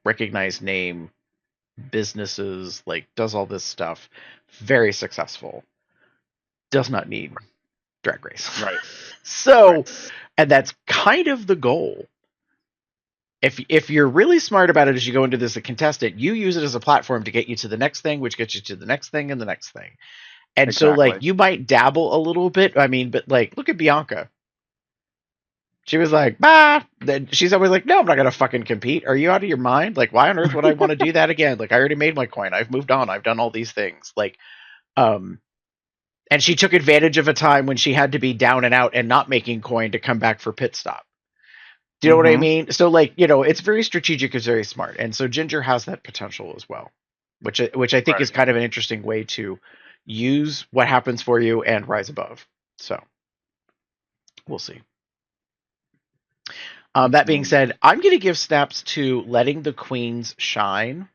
recognized name, businesses, like, does all this stuff. Very successful. Does not need Drag Race. Right. So, Right. and that's kind of the goal. If you're really smart about it as you go into this as a contestant, you use it as a platform to get you to the next thing, which gets you to the next thing and the next thing. And so, like, Exactly. you might dabble a little bit. I mean, but like, look at Bianca. She was like, bah. Then she's always like, no, I'm not gonna fucking compete. Are you out of your mind? Like, why on earth would I want to do that again? Like, I already made my coin. I've moved on. I've done all these things. Like, um, and she took advantage of a time when she had to be down and out and not making coin to come back for pit stop. Do you know what I Mm-hmm. mean? So, like, it's very strategic. It's very smart, and so Ginger has that potential as well, which I think Right. is kind of an interesting way to use what happens for you and rise above. So, we'll see. That being Absolutely. said, I'm going to give snaps to letting the queens shine.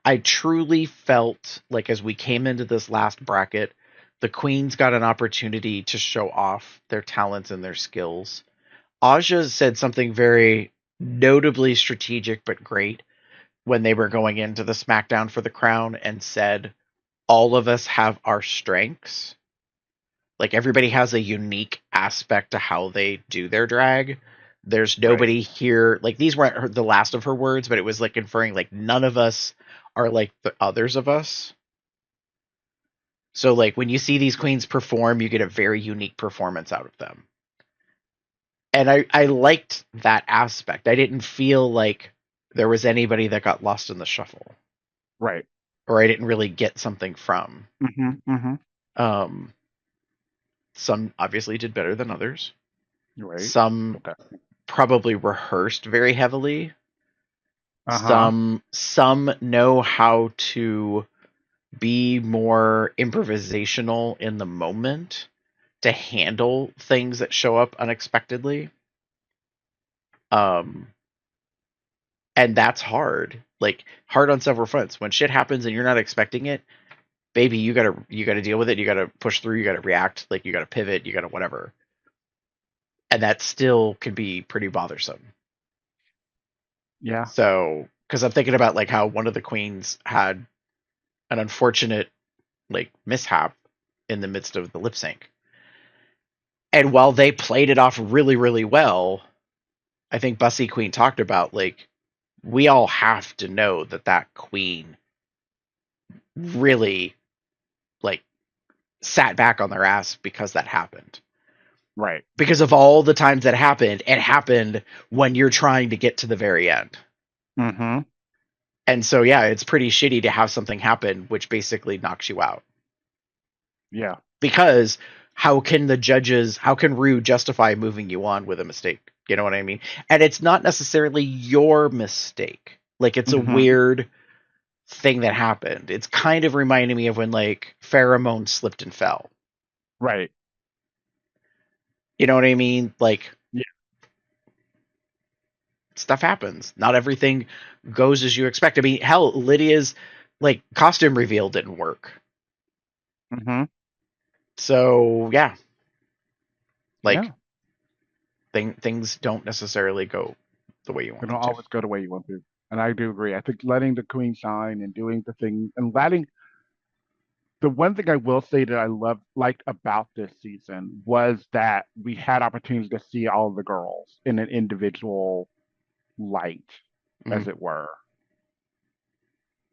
I truly felt like as we came into this last bracket, the queens got an opportunity to show off their talents and their skills. Aja said something very notably strategic but great when they were going into the Smackdown for the crown and said, all of us have our strengths. Like everybody has a unique aspect to how they do their drag. There's Right. nobody here, like these weren't the last of her words, but it was like inferring like none of us are like the others of us. So like when you see these queens perform, you get a very unique performance out of them. And I liked that aspect. I didn't feel like there was anybody that got lost in the shuffle Right. or I didn't really get something from. Mm-hmm. Mm-hmm. Um, some obviously did better than others. Right. Some Okay. probably rehearsed very heavily. Uh-huh. Some know how to be more improvisational in the moment to handle things that show up unexpectedly. Um, and that's hard. Like hard on several fronts. When shit happens and you're not expecting it, baby, you gotta deal with it. You gotta push through. You gotta react. Like you gotta pivot. You gotta whatever. And that still can be pretty bothersome. Yeah. So, because I'm thinking about like how one of the queens had an unfortunate like mishap in the midst of the lip sync, and while they played it off really really well, I think Bussy Queen talked about like we all have to know that that queen really like sat back on their ass because that happened. Right. Because of all the times that happened, it happened when you're trying to get to the very end. Mm-hmm. And so, yeah, it's pretty shitty to have something happen which basically knocks you out. Yeah. Because how can Rue justify moving you on with a mistake? You know what I mean? And it's not necessarily your mistake. Like, it's a Mm-hmm. weird thing that happened. It's kind of reminding me of when, like, Pheromone slipped and fell. Right. You know what I mean? Like, Yeah. stuff happens. Not everything goes as you expect. I mean, hell, Lydia's like costume reveal didn't work. Mm-hmm. So yeah, like Yeah. things don't necessarily go the way you They want don't them to. always go the way you want to. And I do agree. I think letting the queen shine and doing the thing and letting the one thing I will say that I liked about this season was that we had opportunities to see all of the girls in an individual light, Mhm. as it were.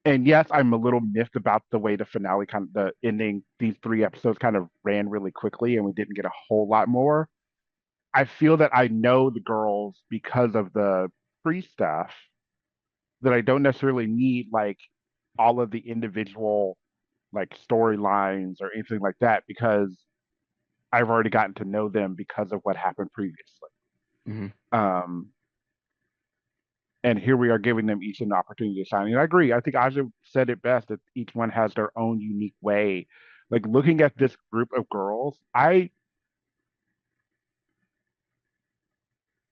And yes, I'm a little miffed about the way the finale the ending, these three episodes kind of ran really quickly and we didn't get a whole lot more. I feel that I know the girls because of the pre stuff that I don't necessarily need like all of the individual like storylines or anything like that because I've already gotten to know them because of what happened previously. Mhm. Um, and here we are giving them each an opportunity to shine. And I agree. I think Aja said it best that each one has their own unique way. Like looking at this group of girls, and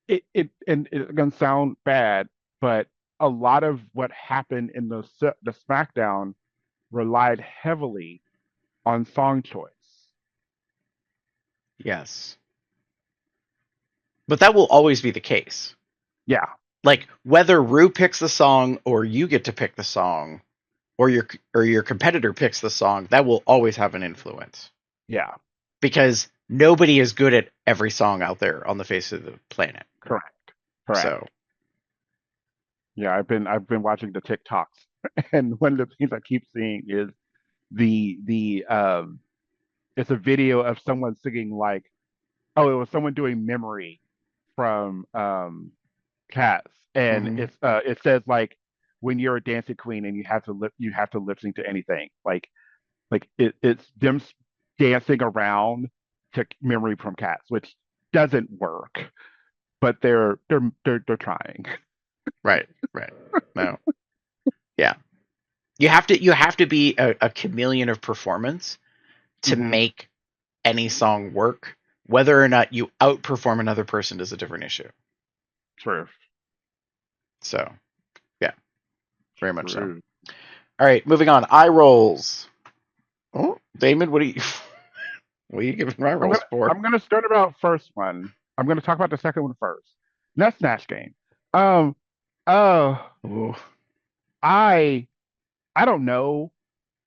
it's gonna sound bad, but a lot of what happened in the SmackDown relied heavily on song choice. Yes, but that will always be the case. Yeah, Like whether Rue picks the song or you get to pick the song or your competitor picks the song, that will always have an influence yeah, because nobody is good at every song out there on the face of the planet. correct, correct. So, Yeah, I've been watching the TikToks, and one of the things I keep seeing is the it's a video of someone singing like, oh, it was someone doing Memory from Cats, and mhm. it says like when you're a dancing queen and you have to lip sync to anything, like it's them dancing around to Memory from Cats, which doesn't work, but they're trying. Right, right. No, yeah. You have to be a chameleon of performance to Hmm. make any song work. Whether or not you outperform another person is a different issue. True, So, yeah, very much so. true. All right, moving on. Eye rolls. Oh, Damon, what are you what are you giving eye I'm rolls gonna for? I'm gonna start about first one. I'm gonna talk about the second one first. And that's Snatch Game. Um, oh, Ooh. I I don't know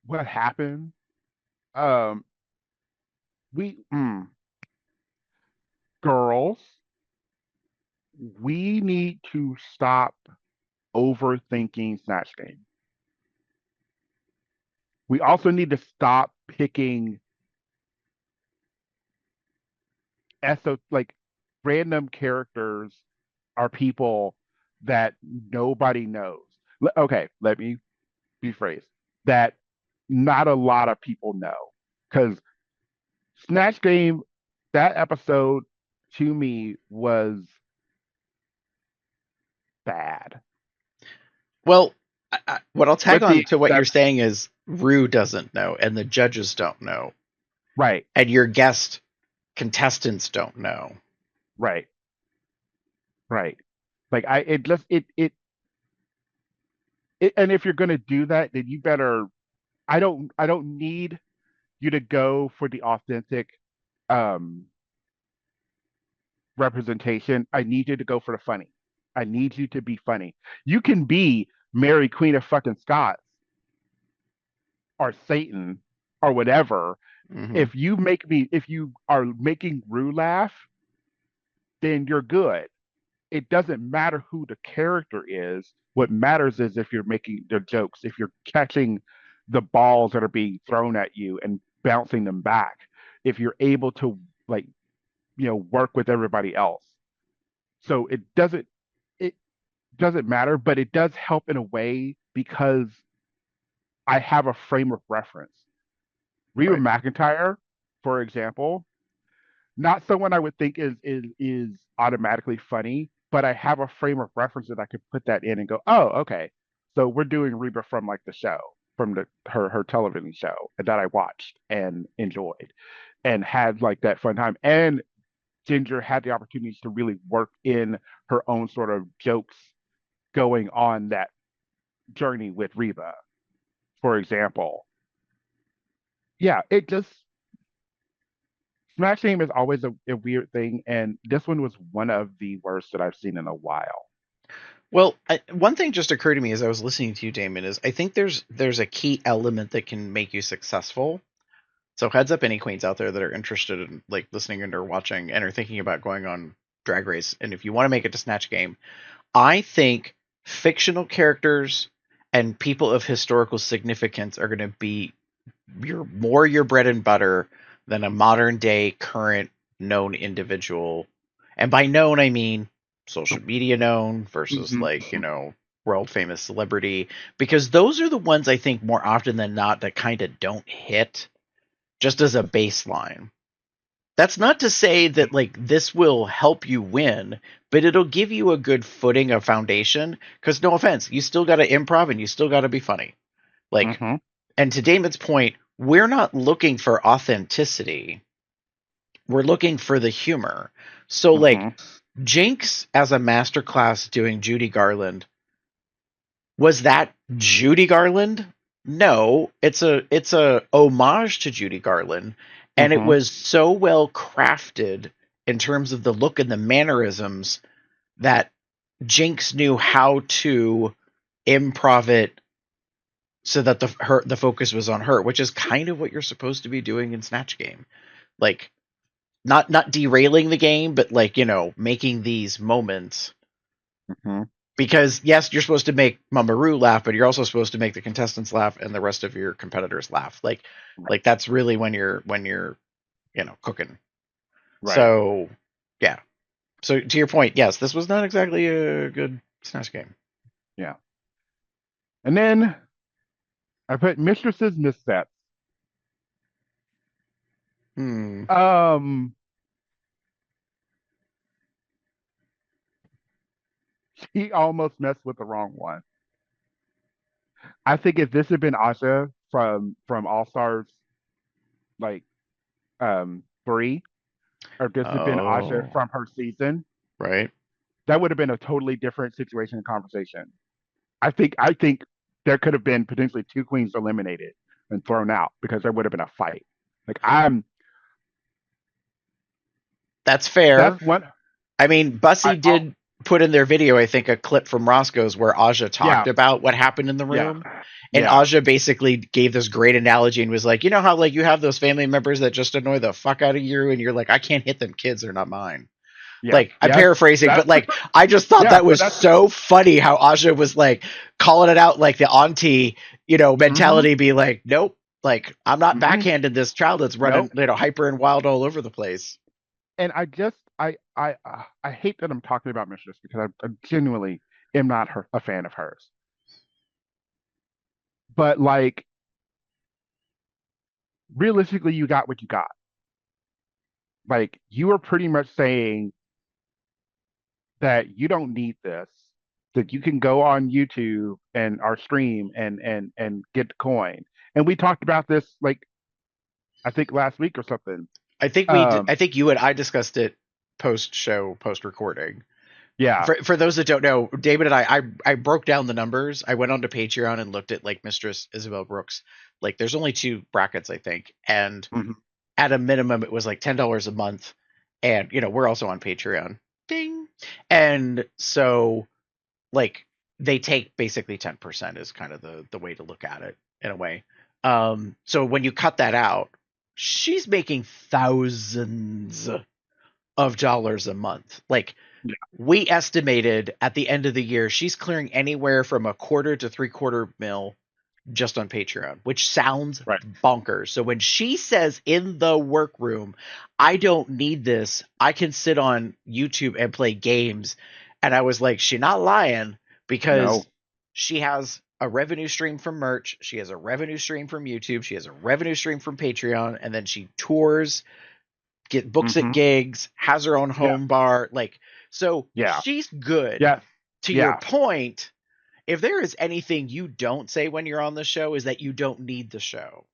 what happened. Um, we girls, we need to stop overthinking Snatch Game. We also need to stop picking like random characters are people that nobody knows. Okay, let me rephrase that. Not a lot of people know because Snatch Game, that episode to me was bad, Well, what I'll tag with the on to what you're exception. saying is Rue doesn't know and the judges don't know Right, and your guest contestants don't know. right, right. Like it just it, and if you're gonna do that, then you better. I don't need you to go for the authentic um representation. I need you to go for the funny. I need you to be funny. You can be Mary Queen of fucking Scots or Satan or whatever. Hmm. If you are making Rue laugh, then you're good. It doesn't matter who the character is. What matters is if you're making the jokes, if you're catching the balls that are being thrown at you and bouncing them back, if you're able to like, work with everybody else. So it doesn't matter, but it does help in a way because I have a frame of reference. Reba Right. McEntire, for example, not someone I would think is automatically funny, but I have a frame of reference that I could put that in and go, oh, okay. So we're doing Reba from like the show, from her television show that I watched and enjoyed and had like that fun time. And Ginger had the opportunities to really work in her own sort of jokes going on that journey with Reba, for example. yeah, it just Smash Game is always a weird thing, and this one was one of the worst that I've seen in a while. Well, one thing just occurred to me as I was listening to you, Damon, is I think there's a key element that can make you successful. So heads up, any queens out there that are interested in like listening and or watching and are thinking about going on Drag Race, and if you want to make it to Snatch Game, I think fictional characters and people of historical significance are going to be your bread and butter than a modern day current known individual. And by known I mean social media known versus Hmm. like, world famous celebrity, because those are the ones I think more often than not that kind of don't hit just as a baseline. That's not to say that like this will help you win, but it'll give you a good footing, a foundation. Because no offense, you still got to improv and you still got to be funny. Like, Hmm. and to Damon's point, we're not looking for authenticity. We're looking for the humor. So like Hmm. Jinx as a masterclass doing Judy Garland, was that Judy Garland? No, it's a homage to Judy Garland, and it Hmm. was so well crafted in terms of the look and the mannerisms that Jinx knew how to improv it so that the focus was on her, which is kind of what you're supposed to be doing in Snatch Game. Like not derailing the game, but like, making these moments, Hmm. because yes, you're supposed to make Mamaru laugh, but you're also supposed to make the contestants laugh and the rest of your competitors laugh. Like that's really when you're cooking. Right. So yeah. So to your point, yes, this was not exactly a good Snatch Game. Yeah. And then I put Mistress's Missteps. Hmm. Um, he almost messed with the wrong one. I think if this had been Asha from All Stars like 3, or if this had been Asha Oh, from her season, right. that would have been a totally different situation and conversation. I think there could have been potentially two queens eliminated and thrown out because there would have been a fight. Like That's fair. that's one. I mean, I Bussy did put in their video, I think, a clip from Roscoe's where Aja talked Yeah, about what happened in the yeah, room. And yeah, Aja basically gave this great analogy and was like, you know how like you have those family members that just annoy the fuck out of you and you're like, I can't hit them kids, they're not mine. yeah. Like I'm Yes, paraphrasing, but that's like I just thought yeah, that but was that's so funny how Aja was like calling it out like the auntie, mm-hmm, mentality, be like, nope, like I'm not mm-hmm, backhanded this child that's running, nope. hyper and wild all over the place. And I hate that I'm talking about Mistress because I genuinely am not a fan of hers. But like realistically, you got what you got. Like you were pretty much saying that you don't need this, that you can go on YouTube and our stream and get the coin. And we talked about this like I think last week or something. I Um, think you and I discussed it post show, post recording. yeah. For those that don't know, David and I broke down the numbers. I went onto Patreon and looked at like Mistress Isabel Brooks. Like there's only two brackets, I think, and Hmm. at a minimum it was like $10 a month. And we're also on Patreon. Ding. And so like they take basically 10% is kind of the way to look at it in a way. So when you cut that out, she's making thousands of dollars a month. Like Yeah. we estimated at the end of the year, she's clearing anywhere from a quarter to three-quarter mil just on Patreon, which sounds Right. bonkers. So when she says in the workroom, I don't need this, I can sit on YouTube and play games. And I was like, she not lying, because No. she has a revenue stream from merch. She has a revenue stream from YouTube. She has a revenue stream from Patreon. And then she tours, get books at Hmm. gigs, has her own Yeah. home bar. Like, so Yeah. she's good. Yes. To your Yeah. point, if there is anything you don't say when you're on the show is that you don't need the show,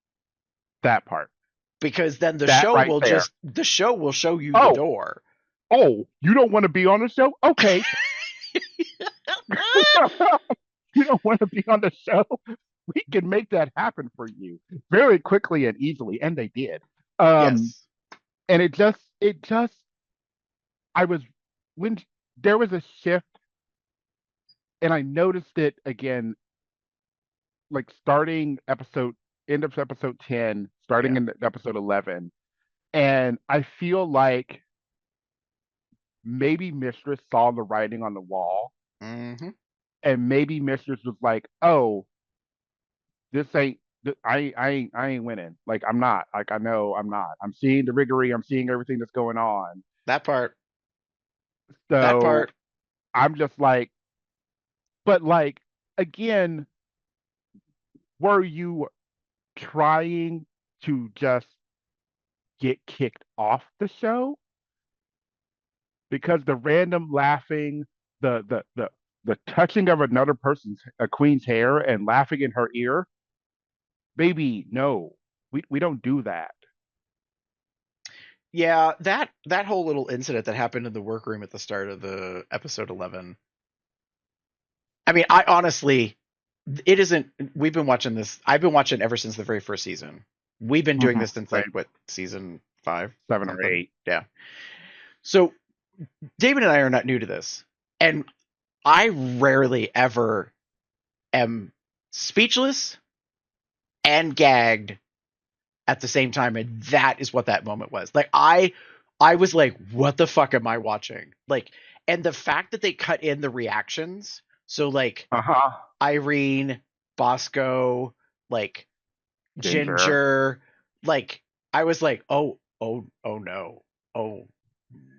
That part. because then That right there. the show will show you the Oh, door. oh, you don't want to be on the show? Okay. You don't want to be on the show? We can make that happen for you very quickly and easily, and they did. Um, Yes. and it just, I was when there was a shift, and I noticed it again, like starting episode, end of episode 10, starting Yeah. in episode 11, and I feel like maybe Mistress saw the writing on the wall, Mm-hmm. and maybe Mistress was like, "Oh, this ain't." I ain't winning. Like I'm not. Like I know I'm not. I'm seeing the riggory. I'm seeing everything that's going on. That part. That So part. I'm just like, but like again, were you trying to just get kicked off the show? Because the random laughing, the touching of another person's a queen's hair and laughing in her ear, baby, no, we don't do that. Yeah, that whole little incident that happened in the workroom at the start of the episode 11. I mean, I honestly, it isn't. We've been watching this. I've been watching ever since the very first season. We've been doing Hmm. this since Right, like what, season 5, 7 or something. 8. Yeah. So Damon and I are not new to this, and I rarely ever am speechless and gagged at the same time, and that is what that moment was. Like I was like, what the fuck am I watching? Like, and the fact that they cut in the reactions, so like Uh huh. Irene, Bosco, like Ginger. Ginger, like I was like, oh no, oh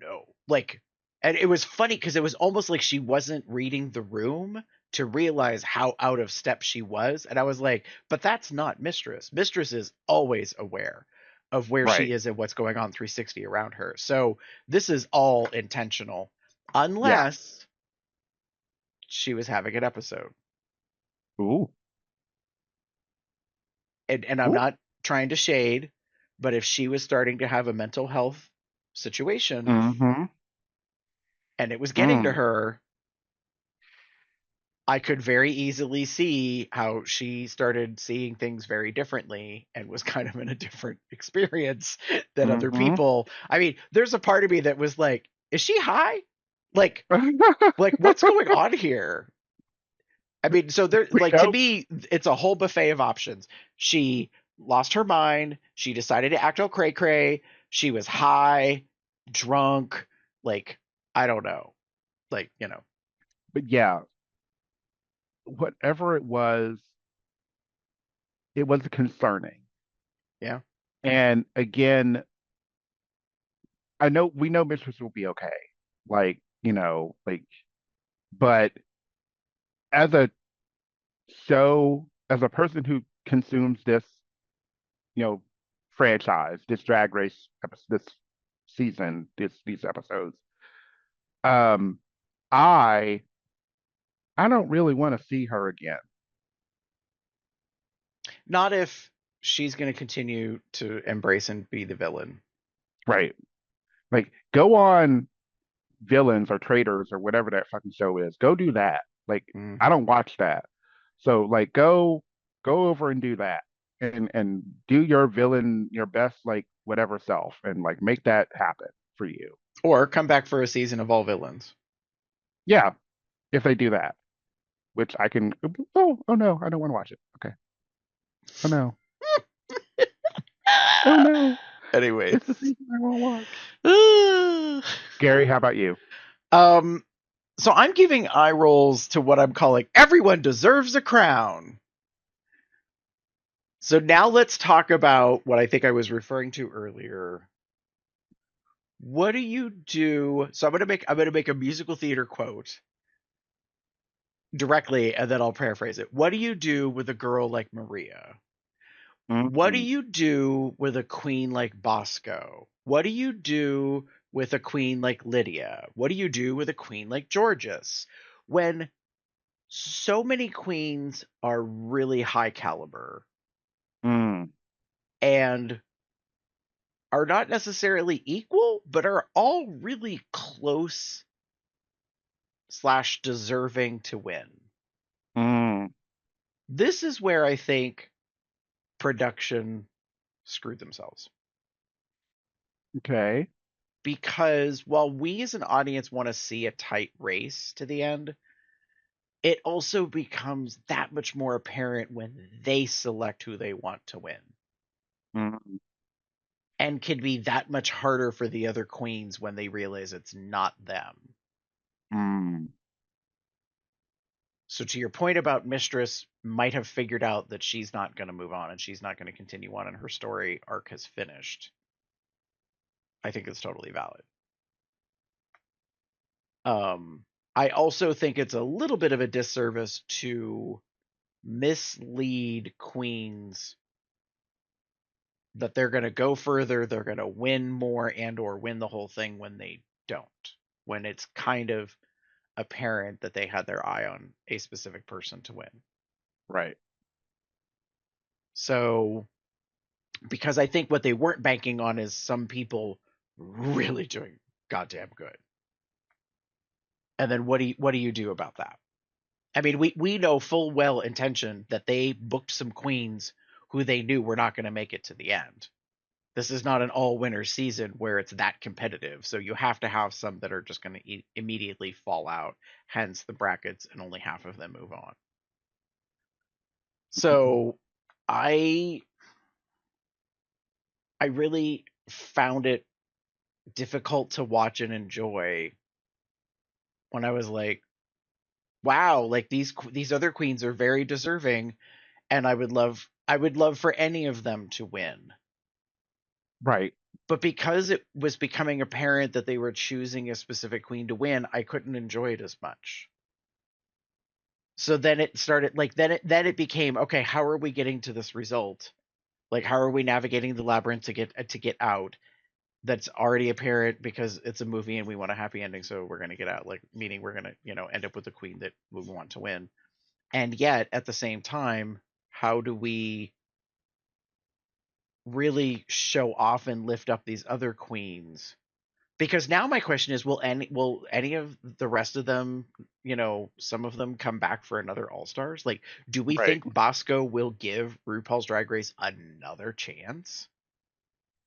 no, like, and it was funny because it was almost like she wasn't reading the room to realize how out of step she was, and I was like, but that's not Mistress. Mistress is always aware of where she Right. is and what's going on 360 around her. So this is all intentional, Yeah. unless she was having an episode. Ooh. And I'm Ooh. not trying to shade, but if she was starting to have a mental health situation Mm-hmm. and it was getting to Mm. her, I could very easily see how she started seeing things very differently and was kind of in a different experience than other Mm-hmm. people. I mean, there's a part of me that was like, is she high? Like what's going on here? I mean, so there, We like, to know. me, it's a whole buffet of options. She lost her mind. She decided to act all cray cray. She was high, drunk. Like, I don't know. Like, But yeah, whatever it was concerning. yeah. And again, I know we know Mistress will be okay. Like, like, but as a show, as a person who consumes this, you know, franchise, this drag race, this season, these episodes, um, I I don't really want to see her again. Not if she's going to continue to embrace and be the villain. Right. Like, go on Villains or Traitors or whatever that fucking show is. Go do that. Like, I Hmm. don't watch that. So like go over and do that. And do your villain your best like whatever self and like make that happen for you. Or come back for a season of all villains. Yeah, if they do that. Which I can oh no, I don't want to watch it. Okay. Oh no. Oh no. Anyways. It's the season I won't watch. Gary, how about you? um, so I'm giving eye rolls to what I'm calling everyone deserves a crown. So now let's talk about what I think I was referring to earlier. What do you do? So I'm gonna make a musical theater quote directly, and then I'll paraphrase it. What do you do with a girl like Maria? What do Mm-hmm. you do with a queen like Bosco? What do you do with a queen like Lydia? What do you do with a queen like Georges? When so many queens are really high caliber Mm. and are not necessarily equal, but are all really close slash deserving to win. Mm. This is where I think production screwed themselves. Okay. Because while we as an audience want to see a tight race to the end, it also becomes that much more apparent when they select who they want to win. Mm, And can be that much harder for the other queens when they realize it's not them. mm, So to your point about Mistress might have figured out that she's not going to move on and she's not going to continue on and her story arc has finished. I think it's totally valid. I also think it's a little bit of a disservice to mislead queens that they're going to go further, they're going to win more and or win the whole thing when they don't. When it's kind of apparent that they had their eye on a specific person to win. right. So, because I think what they weren't banking on is some people really doing goddamn good. And then what do you do about that? I mean, we know full well intention that they booked some queens who they knew were not going to make it to the end. This is not an all winner season where it's that competitive. So you have to have some that are just going to immediately fall out, hence the brackets, and only half of them move on. So I really found it difficult to watch and enjoy when I was like, wow, like these other queens are very deserving, and I would love for any of them to win. Right. But because it was becoming apparent that they were choosing a specific queen to win, I couldn't enjoy it as much. So then it started like then it became, okay, how are we getting to this result? Like how are we navigating the labyrinth to get out? That's already apparent because it's a movie and we want a happy ending, so we're going to get out, like meaning we're going to, end up with the queen that we want to win. And yet at the same time, how do we really show off and lift up these other queens? Because now my question is, will any of the rest of them, some of them come back for another All Stars? Like, do we Right. think Bosco will give RuPaul's Drag Race another chance?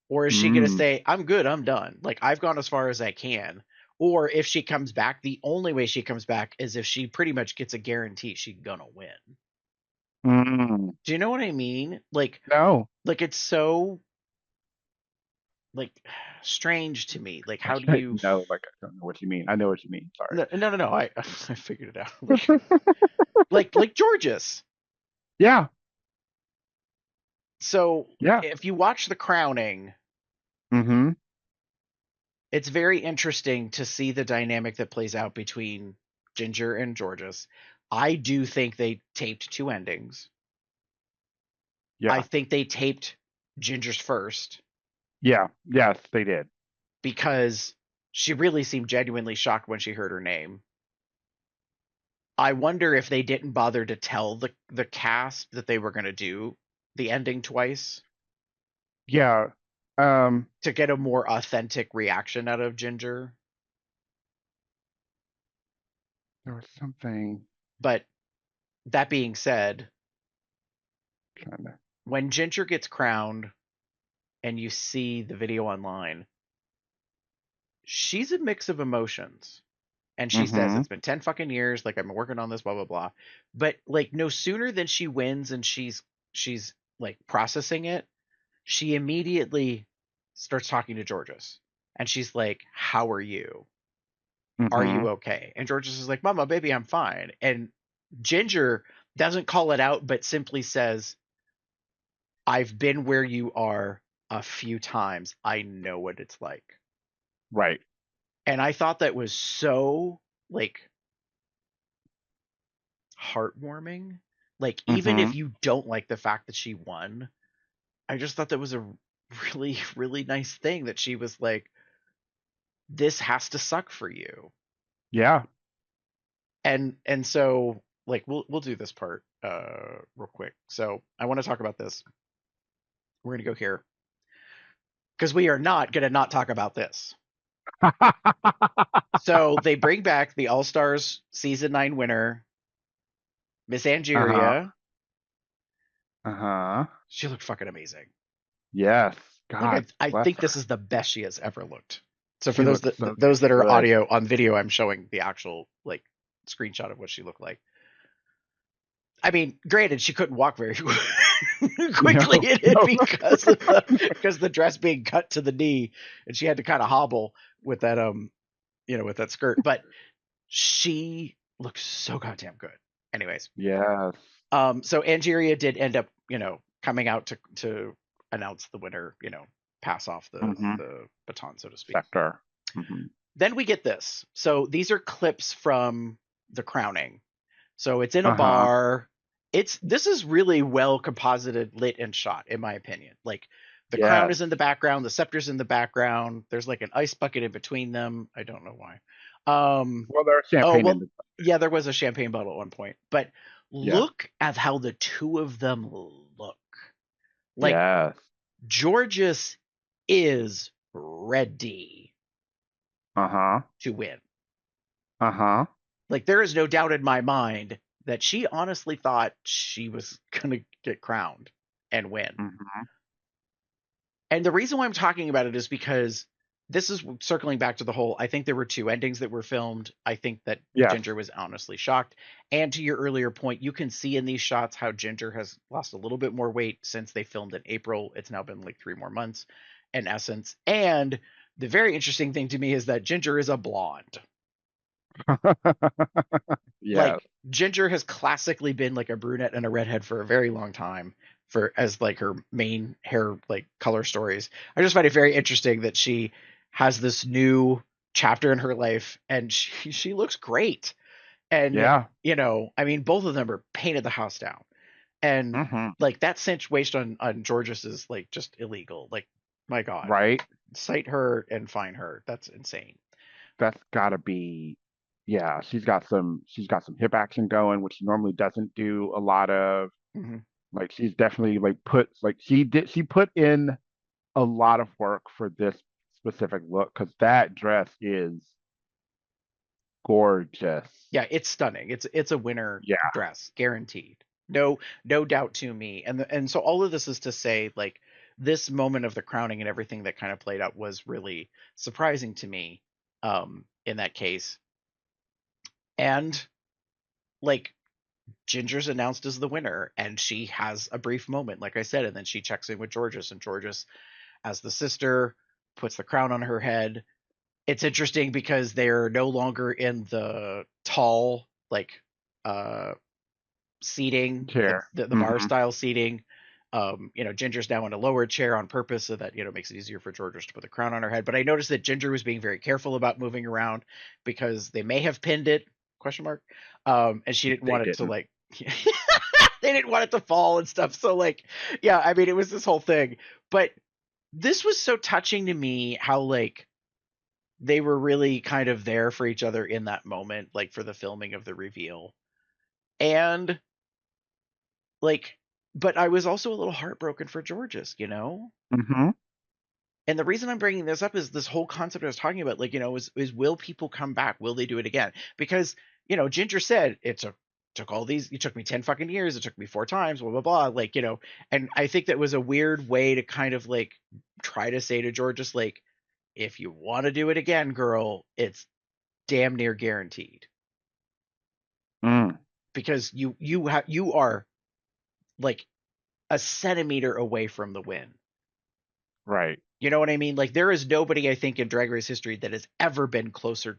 Or is she going to Mm, say, I'm good, I'm done. Like, I've gone as far as I can. Or if she comes back, the only way she comes back is if she pretty much gets a guarantee she's going to win. mm. Do you know what I mean? No. Like it's so like strange to me. Like, how do you No, like I don't know what you mean. I know what you mean. Sorry. no, I figured it out. Like Georges. Yeah. So Yeah. if you watch The Crowning, Mm-hmm. it's very interesting to see the dynamic that plays out between Ginger and Georges. I do think they taped two endings. I Yeah. think they taped Ginger's first Yeah. Yes, they did. because she really seemed genuinely shocked when she heard her name. I wonder if they didn't bother to tell the cast that they were going to do the ending twice Yeah. Um, to get a more authentic reaction out of Ginger. there was something But that being said, trying to. when Ginger gets crowned and you see the video online, she's a mix of emotions. And she says, Mm-hmm. it's been 10 fucking years, like I've been working on this, blah, blah, blah. But like no sooner than she wins and she's like processing it, she immediately starts talking to Georges. And she's like, how are you? Are Mm-hmm. you okay? And Georges is like, Mama, baby, I'm fine. And Ginger doesn't call it out, but simply says, I've been where you are a few times. I know what it's like. Right. And I thought that was so like heartwarming. Like, even Mm-hmm. if you don't like the fact that she won, I just thought that was a really, really nice thing that she was like, this has to suck for you. Yeah. And so like we'll do this part real quick. So I want to talk about this. We're gonna go here. Because we are not gonna not talk about this. So they bring back the All Stars season 9 winner, Miss Uh-huh. Angeria, Uh-huh. She looked fucking amazing. Yes. Like God I bless think her. this is the best she has ever looked. So for She those looks that so those that damn are good. audio on video, I'm showing the actual like screenshot of what she looked like. I mean, granted, she couldn't walk very No, quickly in it no. because the dress being cut to the knee, and she had to kind of hobble with that with that skirt. But she looks so goddamn good. Anyways, Yes. so Angeria did end up coming out to announce the winner, pass off Mm-hmm. the baton, so to speak. Sector. Mm-hmm. Then we get this. So these are clips from the crowning. So it's in a Uh-huh. bar. This is really well composited, lit, and shot, in my opinion. Like the crown Yes. is in the background, the scepter's in the background. There's like an ice bucket in between them. I don't know why. Well, there's Oh champagne in well, the yeah, there was a champagne bottle at one point, but yeah. look at how the two of them look. Like Yes. Georges is ready Uh-huh. to win. Uh-huh. Like there is no doubt in my mind that she honestly thought she was gonna get crowned and win. Mm-hmm. And the reason why I'm talking about it is because this is circling back to the whole I think there were two endings that were filmed. I think that Yes. Ginger was honestly shocked. And to your earlier point, you can see in these shots how Ginger has lost a little bit more weight since they filmed in April. It's now been like 3 more months in essence. And the very interesting thing to me is that Ginger is a blonde. Yes. Like Ginger has classically been like a brunette and a redhead for a very long time for as like her main hair like color stories. I just find it very interesting that she has this new chapter in her life and she looks great. And Yeah. I mean both of them are painted the house down. And Mm-hmm. like that cinch waist on Georges is like just illegal. Like my god. Right. Cite her and fine her. That's insane. That's gotta be yeah, she's got some hip action going, which she normally doesn't do a lot of. Mhm. Like she's definitely she put in a lot of work for this specific look because that dress is gorgeous. Yeah, it's stunning. It's a winner Yeah. dress, guaranteed. No doubt to me. And so all of this is to say like this moment of the crowning and everything that kind of played out was really surprising to me in that case. And like Ginger's announced as the winner and she has a brief moment like I said and then she checks in with Georges and Georges as the sister puts the crown on her head. It's interesting because they're no longer in the tall like uh seating, Chair. the bar Mm-hmm. style seating. Ginger's now in a lower chair on purpose so that makes it easier for Georgia to put the crown on her head. But I noticed that Ginger was being very careful about moving around because they may have pinned it question mark, and she didn't They want it to didn't. like. They didn't want it to fall and stuff. So like, yeah, I mean, it was this whole thing. But this was so touching to me how like they were really kind of there for each other in that moment, like for the filming of the reveal. And like, but I was also a little heartbroken for Georges. Mm-hmm. And the reason I'm bringing this up is this whole concept I was talking about, like, is will people come back? Will they do it again? Because, Ginger said it took all these, it took me 10 fucking years. It took me 4 times, blah, blah, blah. Like, and I think that was a weird way to kind of like try to say to Georges, like, if you want to do it again, girl, it's damn near guaranteed Mm. because you are like a centimeter away from the win. Right. You know what I mean? Like there is nobody I think in Drag Race history that has ever been closer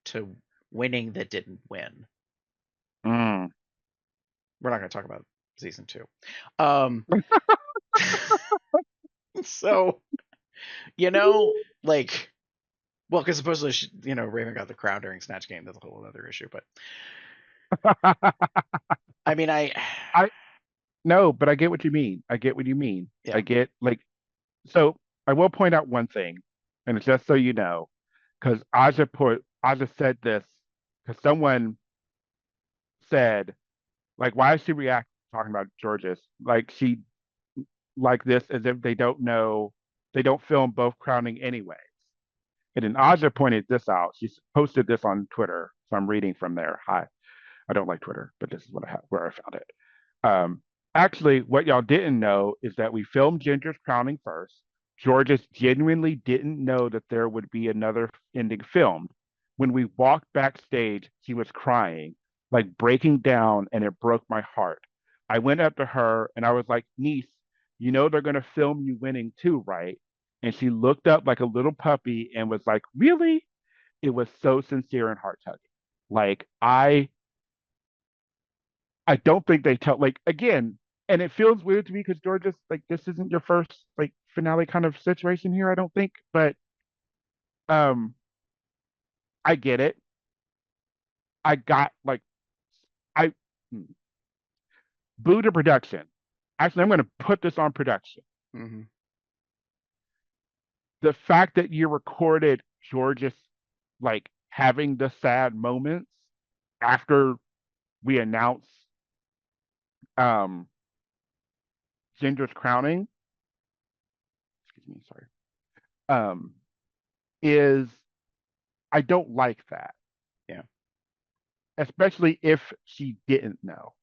to winning that didn't win. Mm. We're not going to talk about season 2. Um so, like well cuz supposedly Raven got the crown during Snatch Game. That's a whole other issue, but I mean I no, but I get what you mean. I get what you mean. yeah. I get like so I will point out one thing, and it's just so you know, because Aja said this because someone said like why is she react talking about Georges like this as if they don't know they don't film both crowning anyway. And then Aja pointed this out. She posted this on Twitter, so I'm reading from there. Hi, I don't like Twitter, but this is what where I found it. Um, Actually, what y'all didn't know is that we filmed Ginger's crowning first. Georges genuinely didn't know that there would be another ending filmed. When we walked backstage, she was crying, like breaking down, and it broke my heart. I went up to her and I was like, niece, you know they're going to film you winning too, right? And she looked up like a little puppy and was like, really? It was so sincere and heart tugging. Like, I don't think they tell like again, and it feels weird to me because Georgia's like this isn't your first like finale kind of situation here, I don't think. But um I get it. I got like I hmm, boo to production. Actually, I'm gonna put this on production. Mm-hmm. The fact that you recorded George's like having the sad moments after we announce um Ginger's crowning, excuse me, sorry. Um is I don't like that, Yeah. especially if she didn't know.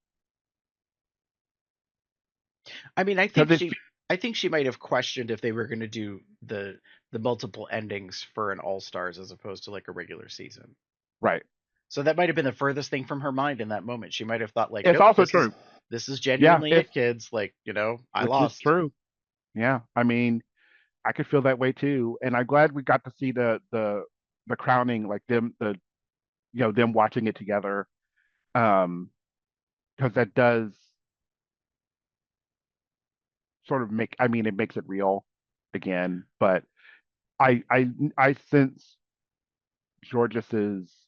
I mean, Because it's I think she might have questioned if they were going to do the multiple endings for an All Stars as opposed to like a regular season. right. So that might have been the furthest thing from her mind in that moment. She might have thought like, It's nope, also true. this is Yeah, genuinely it's it, kids. Like, you know, I which is lost. true. Yeah, I mean, I could feel that way too, and I'm glad we got to see the crowning, like them watching it together, um, because that does sort of make. I mean, it makes it real again. But I sense Georges's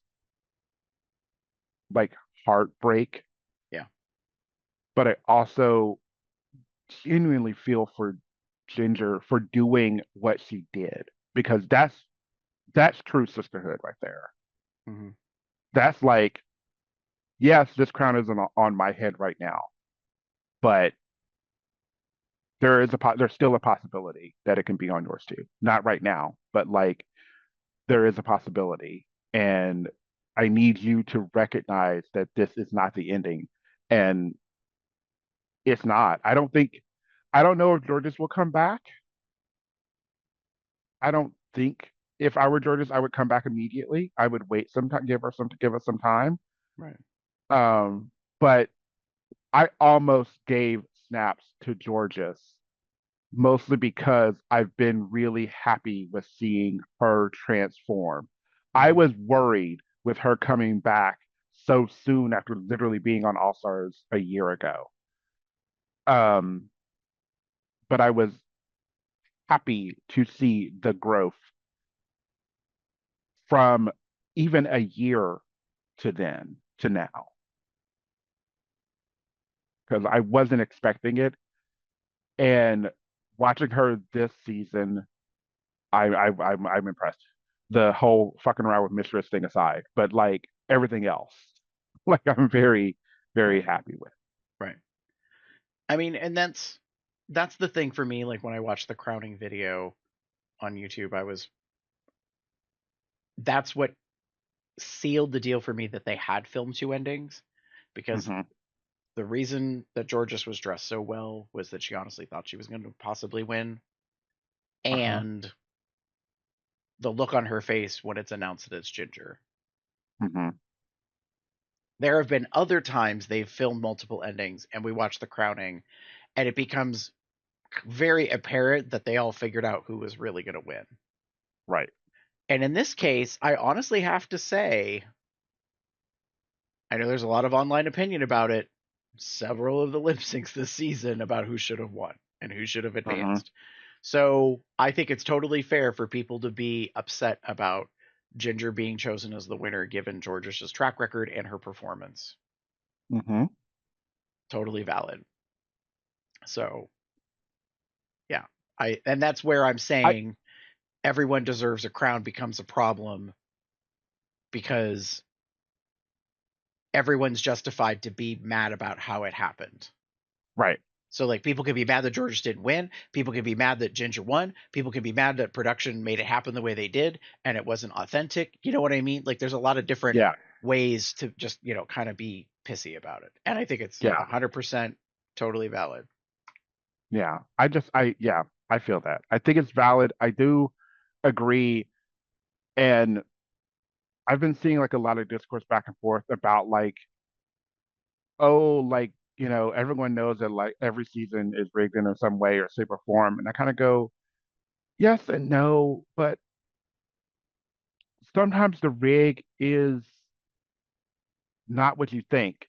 like heartbreak, Yeah. but I also genuinely feel for Ginger for doing what she did because that's true sisterhood right there. Hmm. That's like, yes, this crown isn't on my head right now, but there's still a possibility that it can be on yours too. Not right now, but like there is a possibility, and I need you to recognize that this is not the ending, and it's not. I don't know if Georges will come back. I don't think if I were Georges, I would come back immediately. I would wait some time, give us some time. Right. Um, but I almost gave snaps to Georges mostly because I've been really happy with seeing her transform. I Hmm. was worried with her coming back so soon after literally being on All Stars a year ago. Um, but I was happy to see the growth from even a year to then to now because I wasn't expecting it. And watching her this season, I'm impressed. The whole fucking around with Mistress thing aside, but like everything else, like I'm very very Right. happy with. Right. I mean, and that's the thing for me. Like when I watched the crowning video on YouTube, that's what sealed the deal for me that they had filmed two endings because Hmm. the reason that Georges was dressed so well was that she honestly thought she was going to possibly win, Uh-huh. and the look on her face when it's announced that it's Ginger. Hmm. There have been other times they've filmed multiple endings and we watch the crowning and it becomes very apparent that they all figured out who was really going to win. Right. And in this case, I honestly have to say, I know there's a lot of online opinion about it. Several of the lip syncs this season about who should have won and who should have Hmm. advanced. So I think it's totally fair for people to be upset about Ginger being chosen as the winner given Georgia's track record and her performance. Hmm. Totally valid. So yeah, and that's where I'm I saying everyone deserves a crown becomes a problem because everyone's justified to be mad about how it happened. right. So like people can be mad that Georgia didn't win, people can be mad that Ginger won, people can be mad that production made it happen the way they did and it wasn't authentic. You know what I mean? Like there's a lot of different Yeah. ways to just, kind of be pissy about it. And I think it's Yeah. 100% Totally valid. Yeah. I feel that. I think it's valid. I do agree. And I've been seeing like a lot of discourse back and forth about like, oh, like, everyone knows that like every season is rigged in some way or shape or form. And I kind of go, yes and no, but sometimes the rig is not what you think.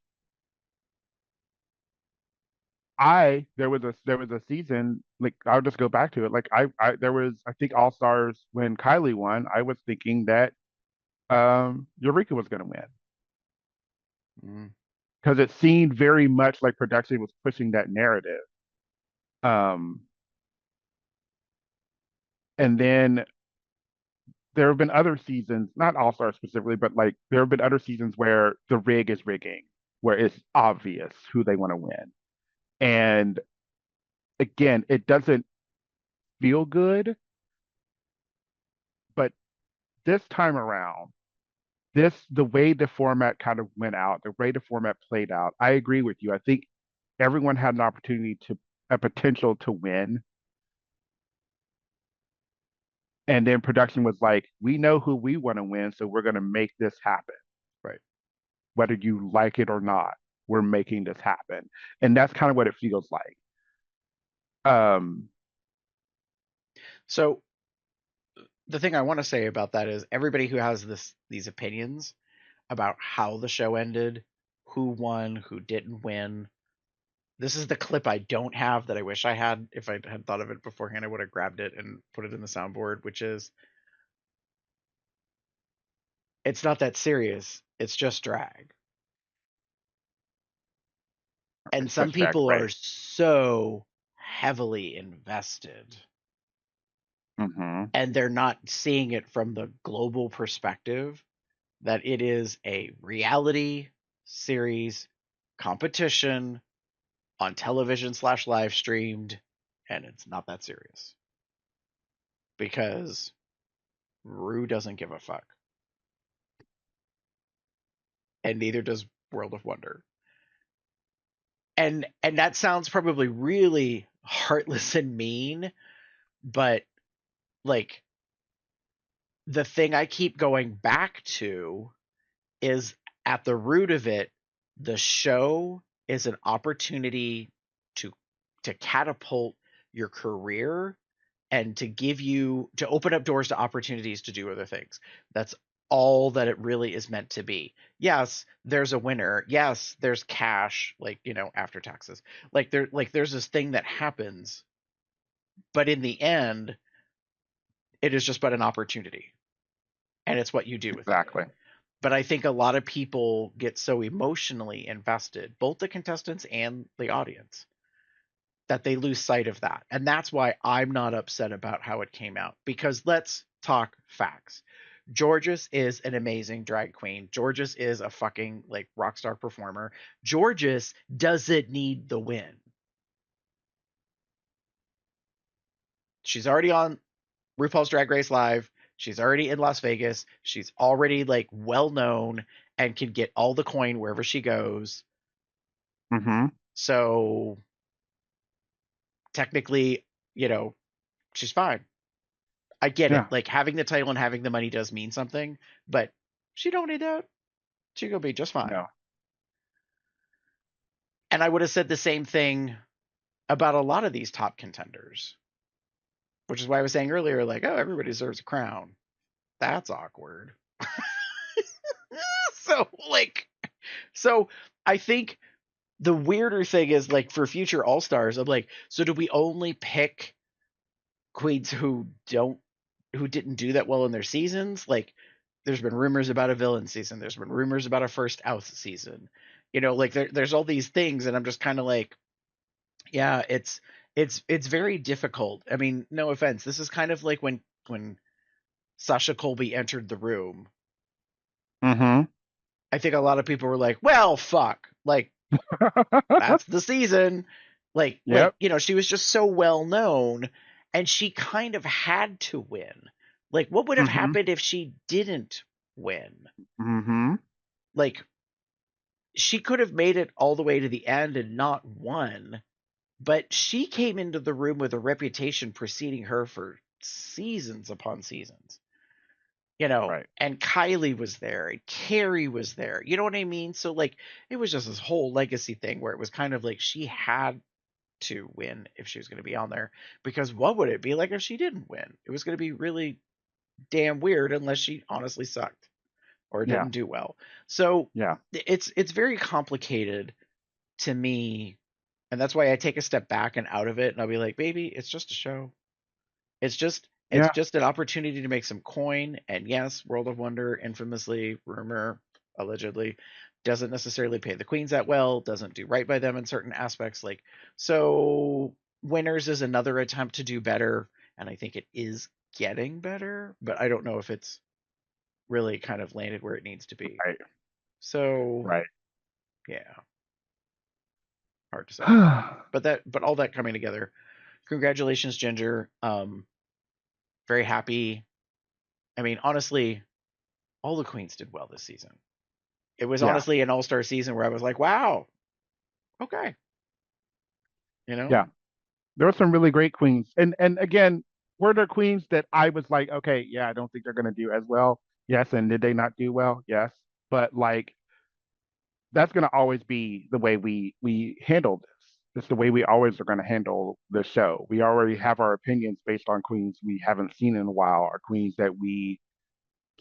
There was a season, like I'll just go back to it. Like I there was, I think, All Stars when Kylie won. I was thinking that Eureka was going to win Mm. because it seemed very much like production was pushing that narrative. Um, and then there have been other seasons, not All Stars specifically, but like there have been other seasons where the rig is rigging, where it's obvious who they want to win. And again, it doesn't feel good, but this time around, the way the format kind of went out, the way the format played out, I agree with you. I think everyone had an opportunity to a potential to win. And then production was like, we know who we want to win, so we're going to make this happen. Right. Whether you like it or not, we're making this happen. And that's kind of what it feels like. Um, So the thing I want to say about that is everybody who has these opinions about how the show ended, who won, who didn't win. This is the clip I don't have that I wish I had. If I had thought of it beforehand, I would have grabbed it and put it in the soundboard, which is, it's not that serious. It's just drag. And it's some just Drag people are Race. so heavily invested Mm-hmm. and they're not seeing it from the global perspective that it is a reality series competition on television / live streamed, and it's not that serious because Rue doesn't give a fuck, and neither does World of Wonder. And that sounds probably really heartless and mean, but like the thing I keep going back to is at the root of it, the show is an opportunity to catapult your career and to open up doors to opportunities to do other things. That's all that it really is meant to be. Yes, there's a winner. Yes, there's cash, like, after taxes. There's this thing that happens, but in the end, it is just but an opportunity. And it's what you do with it. Exactly. But I think a lot of people get so emotionally invested, both the contestants and the audience, that they lose sight of that. And that's why I'm not upset about how it came out. Because let's talk facts. Georges is an amazing drag queen. Georges is a fucking like rock star performer. Georges doesn't need the win. She's already on RuPaul's Drag Race Live. She's already in Las Vegas. She's already like well known and can get all the coin wherever she goes. Mm-hmm. So technically, she's fine. I get it. Yeah. Like having the title and having the money does mean something, but she don't need that. She gonna be just fine. No. And I would have said the same thing about a lot of these top contenders, which is why I was saying earlier, like, oh, everybody deserves a crown. That's awkward. so like, so I think the weirder thing is like for future All Stars, I'm like, so do we only pick queens who didn't do that well in their seasons? Like there's been rumors about a villain season, there's been rumors about a first out season, like there's all these things, and I'm just kind of like, yeah, it's very difficult. I mean, no offense, this is kind of like when Sasha Colby entered the room. Mm-hmm. I think a lot of people were like, well, fuck, like that's the season. Yep. She was just so well known, and she kind of had to win. Like what would have Mm-hmm. happened if she didn't win? Mm-hmm. Like she could have made it all the way to the end and not won, but she came into the room with a reputation preceding her for seasons upon seasons. Right. And Kylie was there and Carrie was there. You know what I mean? So like it was just this whole legacy thing where it was kind of like she had to win if she was going to be on there, because what would it be like if she didn't win? It was going to be really damn weird unless she honestly sucked or Yeah. didn't do well. So Yeah. it's very complicated to me, and that's why I take a step back and out of it and I'll be like, baby, it's just a show. It's Yeah. just an opportunity to make some coin. And yes, World of Wonder, infamously, rumor, allegedly, doesn't necessarily pay the queens that well, doesn't do right by them in certain aspects. Like, so Winners is another attempt to do better, and I think it is getting better, but I don't know if it's really kind of landed where it needs to be. Right. So Right. yeah, hard to say. But all that coming together. Congratulations, Ginger. Very happy. I mean, honestly, all the queens did well this season. It was Yeah. honestly an all-star season where I was like, wow, okay. Yeah. There were some really great queens. And again, were there queens that I was like, okay, yeah, I don't think they're gonna do as well? Yes. And did they not do well? Yes. But like that's gonna always be the way we handle this. It's the way we always are gonna handle the show. We already have our opinions based on queens we haven't seen in a while, or queens that we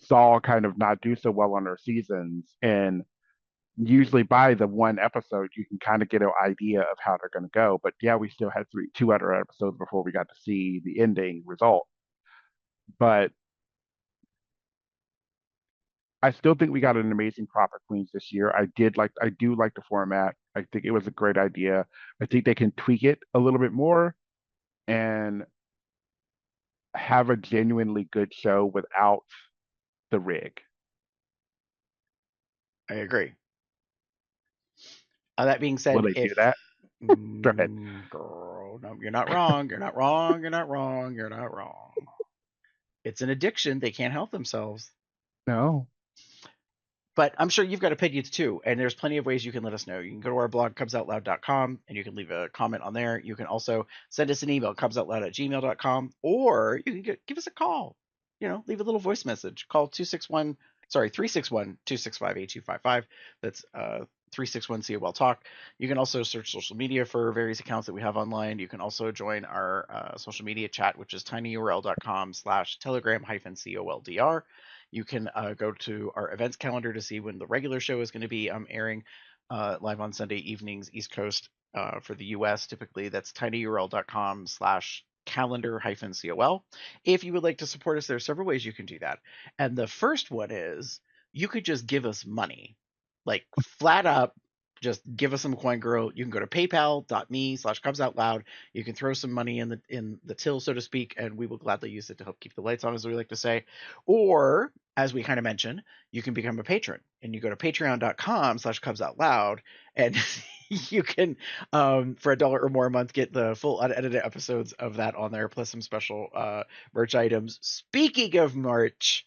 saw kind of not do so well on their seasons. And usually by the one episode, you can kind of get an idea of how they're going to go. But yeah, we still had two other episodes before we got to see the ending result. But I still think we got an amazing crop of queens this year. I do like the format. I think it was a great idea. I think they can tweak it a little bit more and have a genuinely good show without the rig. I agree. That being Will said, they do if that? Go ahead. girl, no, you're not wrong. You're not wrong. You're not wrong. You're not wrong. It's an addiction. They can't help themselves. No. But I'm sure you've got opinions too, and there's plenty of ways you can let us know. You can go to our blog, cubsoutloud.com, and you can leave a comment on there. You can also send us an email, cubsoutloud@gmail.com, or you can give us a call. Leave a little voice message. Call 361-265-8255. That's 361 COL Talk. You can also search social media for various accounts that we have online. You can also join our social media chat, which is tinyurl.com/telegram-COLDR. You can go to our events calendar to see when the regular show is going to be airing live on Sunday evenings, East Coast for the US. Typically, that's tinyurl.com/calendar-COL. If you would like to support us, there are several ways you can do that. And the first one is you could just give us money, like flat up. Just give us some coin, girl. You can go to paypal.me/cubsoutloud. You can throw some money in the till, so to speak, and we will gladly use it to help keep the lights on, as we like to say. Or, as we kind of mentioned, you can become a patron, and you go to patreon.com/cubsoutloud, and you can, for $1 or more a month, get the full unedited episodes of that on there, plus some special merch items. Speaking of merch,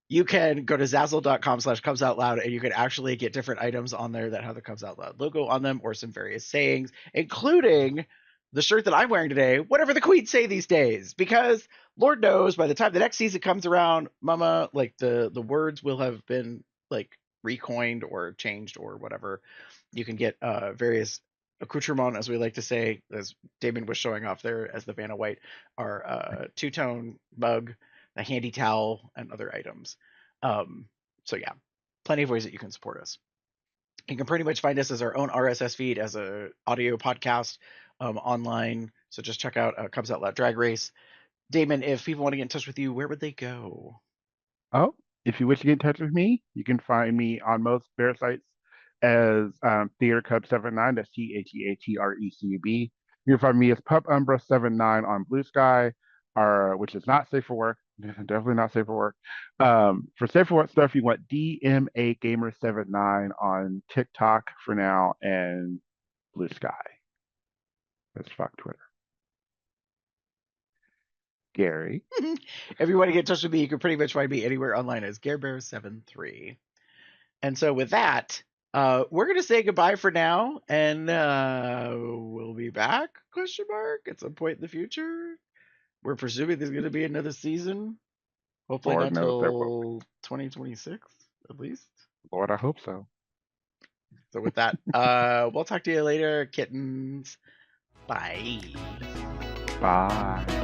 you can go to zazzle.com/cubsoutloud, and you can actually get different items on there that have the Cubs Out Loud logo on them or some various sayings, including the shirt that I'm wearing today, whatever the queens say these days, because Lord knows by the time the next season comes around, mama, like the words will have been like recoined or changed or whatever. You can get various accoutrement, as we like to say, as Damon was showing off there as the Vanna White, our two-tone mug, a handy towel, and other items. So yeah, plenty of ways that you can support us. You can pretty much find us as our own RSS feed as a audio podcast online. So just check out Cubs Out Loud Drag Race. Damon, if people want to get in touch with you, where would they go? Oh, if you wish to get in touch with me, you can find me on most bear sites as Theater Cub 79. That's TheaTrecub. You can find me as Pup Umbra 79 on Blue Sky, which is not safe for work. Definitely not safe for work. For safe for work stuff, you want DMA Gamer 79 on TikTok for now and Blue Sky. That's fuck Twitter. Gary. If you want to get in touch with me, you can pretty much find me anywhere online as GareBear73. And so with that, We're gonna say goodbye for now, and we'll be back? Question mark at some point in the future. We're presuming there's gonna be another season. Hopefully Lord not knows there will till 2026 at least. be. Lord, I hope so. So with that, we'll talk to you later, kittens. Bye. Bye.